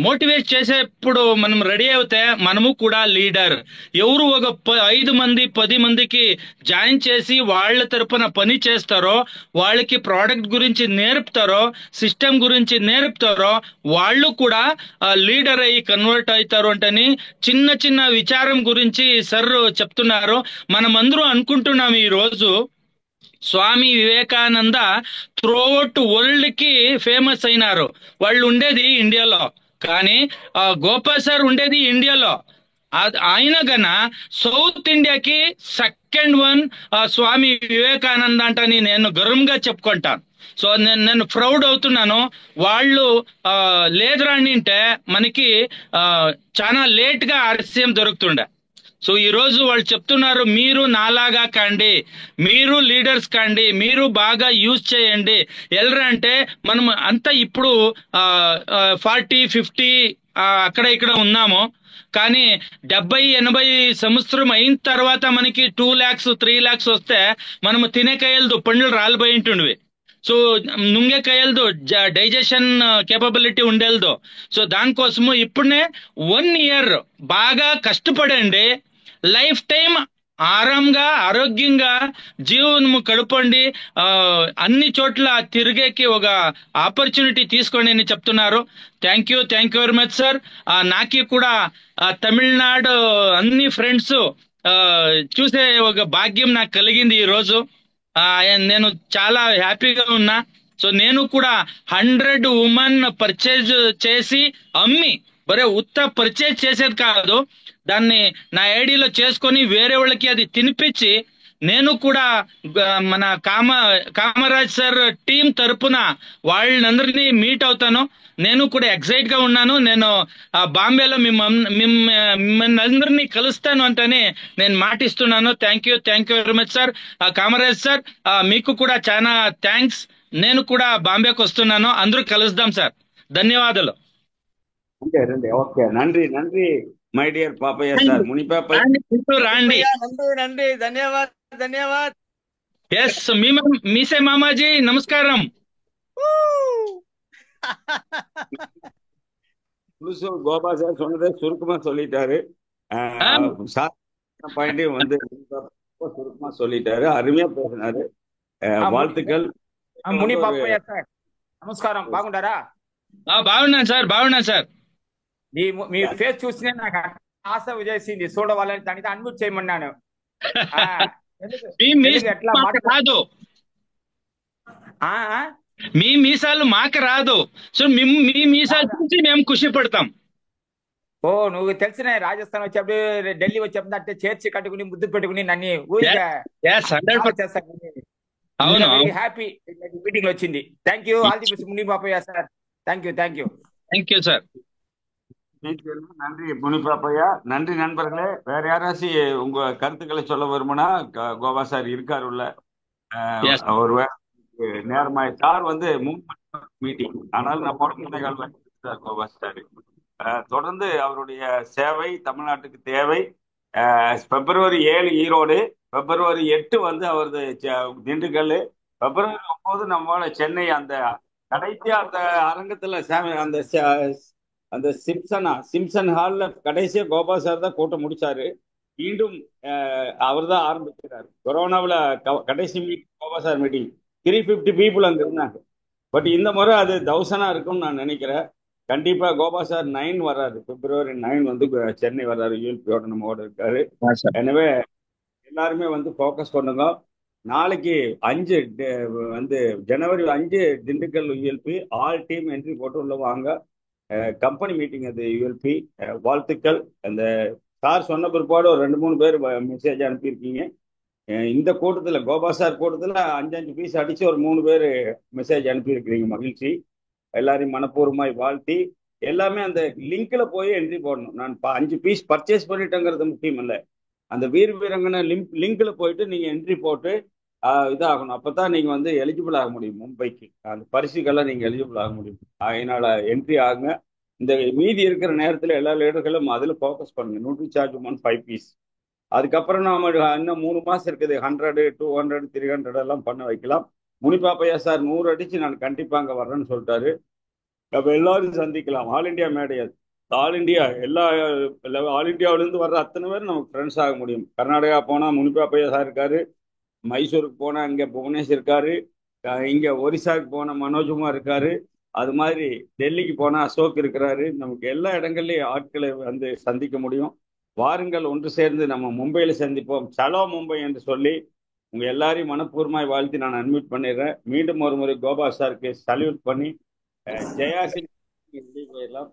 మోటివేట్ చేసేప్పుడు మనం రెడీ అవుతే మనము కూడా లీడర్. ఎవరు ఒక 5 మంది 10 మందికి జాయిన్ చేసి వాళ్ళ తరపున పని చేస్తారో, వాళ్ళకి ప్రోడక్ట్ గురించి నేర్పుతారో, సిస్టమ్ గురించి నేర్పుతారో వాళ్ళు కూడా లీడర్ అయ్యి కన్వర్ట్ అవుతారు అంటని చిన్న చిన్న విచారం గురించి సార్ చెప్తున్నారు. మనమందరూ అనుకుంటున్నాం ఈ రోజు స్వామి వివేకానంద త్రూఅవుట్ వరల్డ్ కి ఫేమస్ అయినారు. వాళ్ళు ఉండేది ఇండియాలో, కానీ గోపాల్ సార్ ఉండేది ఇండియాలో. ఆయన గన సౌత్ ఇండియాకి సెకండ్ వన్ స్వామి వివేకానంద అంటని నేను గర్వంగా చెప్పుకుంటాను. సో నేను ప్రౌడ్ అవుతున్నాను. వాళ్ళు లేదురా అంటే మనకి చాలా లేట్ గా ఆర్సీఎం దొరుకుతుండే. సో ఈ రోజు వాళ్ళు చెప్తున్నారు, మీరు నాలాగా కండి, మీరు లీడర్స్ కండి, మీరు బాగా యూజ్ చేయండి. ఎల్రా అంటే మనం అంతా ఇప్పుడు 40-50 అక్కడ ఇక్కడ ఉన్నాము, కానీ 70-80 సంవత్సరం అయిన తర్వాత మనకి 2 lakhs 3 lakhs వస్తే మనము తినేకాయలదు పండ్లు రాలిపోయి ఉంటుండవి. సో నుంగేకాయలదు డైజెషన్ కేపబిలిటీ ఉండేదో. సో దానికోసము ఇప్పుడే 1 year బాగా కష్టపడండి, లైఫ్ టైం ఆరాంగా ఆరోగ్యంగా జీవనము గడపండి, అన్ని చోట్ల తిరిగేకి ఒక ఆపర్చునిటీ తీసుకోండి అని చెప్తున్నారు. Thank you very much sir. నాకి కూడా తమిళనాడు అన్ని ఫ్రెండ్స్ చూసే ఒక భాగ్యం నాకు కలిగింది ఈ రోజు. నేను చాలా హ్యాపీగా ఉన్నా. సో నేను కూడా 100 women పర్చేజ్ చేసి అమ్మి, బరే ఉత్త పర్చేజ్ చేసేది కాదు, దాన్ని నా ఐడిలో చేసుకొని వేరే వాళ్ళకి అది తినిపించి నేను కూడా మన కామరాజ్ సార్ టీం తరపున వాళ్ళందరినీ మీట్ అవుతాను. నేను కూడా ఎక్సైట్ గా ఉన్నాను. నేను బాంబేలో మిమ్మల్ని అందరినీ కలుస్తాను అంటని నేను మాటిస్తున్నాను. Thank you very much sir. Kamaraj sir, మీకు కూడా చాలా థ్యాంక్స్. నేను కూడా బాంబేకి వస్తున్నాను, అందరూ కలుద్దాం సార్. ధన్యవాదాలు. ఓకే, నன்றి my dear Pappaiah sir. Muni Pappaiah రాండి. నன்றి, ధన్యవాద్. ఎస్, మీసే మామాజీ నమస్కారం. கோபா சார் சொன்னதை சுருக்கமா சொல்லிட்டாரு. பாயிண்டையும் வந்து சுருக்கமா சொல்லிட்டாரு. அருமையா பேசினாரு. வாழ்த்துக்கள். ముని పాపయ్య సార్ నమస్కారం. బాగుండారా? బాగున్నాను సార్. మీ ఫేస్ చూస్తేనే నాకు ఆశ చేసింది చూడవాలని. దానికి అన్మ్యూట్ చేయమన్నాను. ఎట్లా రాదు, మీ మీసాలు మాకు రాదు. సో మీ మీసాలు చూసి మేము ఖుషి పడతాం. ఓ, నువ్వు తెలిసిన రాజస్థాన్ వచ్చేప్పుడు ఢిల్లీ వచ్చేప్పుడు అంటే చేర్చి కట్టుకుని ముద్దు పెట్టుకుని నన్ను హ్యాపీ మీటింగ్ వచ్చింది. Thank you. All the best Muni Pappaiah sir. Thank you sir. நன்றி முனி பாப்பையா. நன்றி நண்பர்களே. வேற யாராச்சும் உங்க கருத்துக்களை சொல்ல வருமானா கோபா சார் இருக்காரு உள்ள. ஒரு நேரமாய் சார் வந்து மீட்டிங், ஆனால் நம்ம கோபா சார் தொடர்ந்து அவருடைய சேவை தமிழ்நாட்டுக்கு தேவை. February 7 ஈரோடு, February 8 வந்து அவரது திண்டுக்கல், February 9 நம்மளோட சென்னை. அந்த கடைசியா அந்த அரங்கத்துல அந்த சிம்சன் ஹால்ல கடைசியா கோபா சார் தான் கூட்டம் முடிச்சாரு. மீண்டும் அவர் தான் ஆரம்பிக்கிறார். கொரோனாவில் கடைசி meeting Gopa sir meeting 350 people அங்க இருந்தாங்க. பட் இந்த முறை அது 1000 இருக்கும்னு நான் நினைக்கிறேன். கண்டிப்பா கோபா சார் 9 வர்றாரு. February 9 வந்து சென்னை வர்றாரு. யூஎல்பியோட நம்மோட இருக்காரு. எனவே எல்லாருமே வந்து ஃபோக்கஸ் பண்ணுங்க. நாளைக்கு 5 வந்து January 5 Dindigul ULB all team entry போட்டு உள்ள வாங்க. கம்பெனி மீட்டிங் அது யூஎல்பி. வாழ்த்துக்கள். அந்த சார் சொன்ன பிற்பாடு ஒரு 2-3 பேர் மெசேஜ் அனுப்பியிருக்கீங்க. இந்த கூட்டத்தில் கோபா சார் கூட்டத்தில் 5 பீஸ் அடிச்சு ஒரு 3 பேர் மெசேஜ் அனுப்பியிருக்கிறீங்க. மகிழ்ச்சி. எல்லாரையும் மனப்பூர்வமாய் வாழ்த்தி, எல்லாமே அந்த லிங்க்ல போய் என்ட்ரி போடணும். நான் 5 பீஸ் பர்ச்சேஸ் பண்ணிட்டேங்கிறது முக்கியம் இல்லை. அந்த வீரங்கனை லிங்க்ல போயிட்டு நீங்க என்ட்ரி போட்டு இதாகணும். அப்பதான் நீங்க வந்து எலிஜிபிள் ஆக முடியும். மும்பைக்கு அந்த பரிசுக்கெல்லாம் நீங்க எலிஜிபிள் ஆக முடியும். அதனால என்ட்ரி ஆகுங்க. இந்த மீதி இருக்கிற நேரத்தில் எல்லா லீடர்களும் அதில் ஃபோக்கஸ் பண்ணுங்க. Nutricharge 5 piece. அதுக்கப்புறம் நாம இன்னும் 3 மாசம் இருக்குது. 100, 200, 300 எல்லாம் பண்ண வைக்கலாம். முனி பாப்பையா சார் 100 அடிச்சு நான் கண்டிப்பா அங்க வர்றேன்னு சொல்லிட்டாரு. அப்ப எல்லாரும் சந்திக்கலாம். ஆல் இண்டியா மேடை. ஆல் இண்டியா ஆல் இண்டியாவிலிருந்து வர்ற அத்தனை பேர் நமக்கு ஃப்ரெண்ட்ஸ் ஆக முடியும். கர்நாடகா போனா முனி பாப்பையா சார் இருக்காரு. மைசூருக்கு போனா இங்க புவனேஷ் இருக்காரு. இங்க ஒரிசாவுக்கு போன மனோஜ்குமார் இருக்காரு. அது மாதிரி டெல்லிக்கு போனா அசோக் இருக்கிறாரு. நமக்கு எல்லா இடங்கள்லயும் ஆட்களை வந்து சந்திக்க முடியும். வாருங்கள், ஒன்று சேர்ந்து நம்ம மும்பையில சந்திப்போம். சலோ மும்பை என்று சொல்லி உங்க எல்லாரையும் மனப்பூர்வமாய் வாழ்த்தி நான் அன்மியூட் பண்ணிடுறேன். மீண்டும் ஒரு முறை கோபா சாருக்கு சல்யூட் பண்ணி ஜெயா சிங் போயிடலாம்.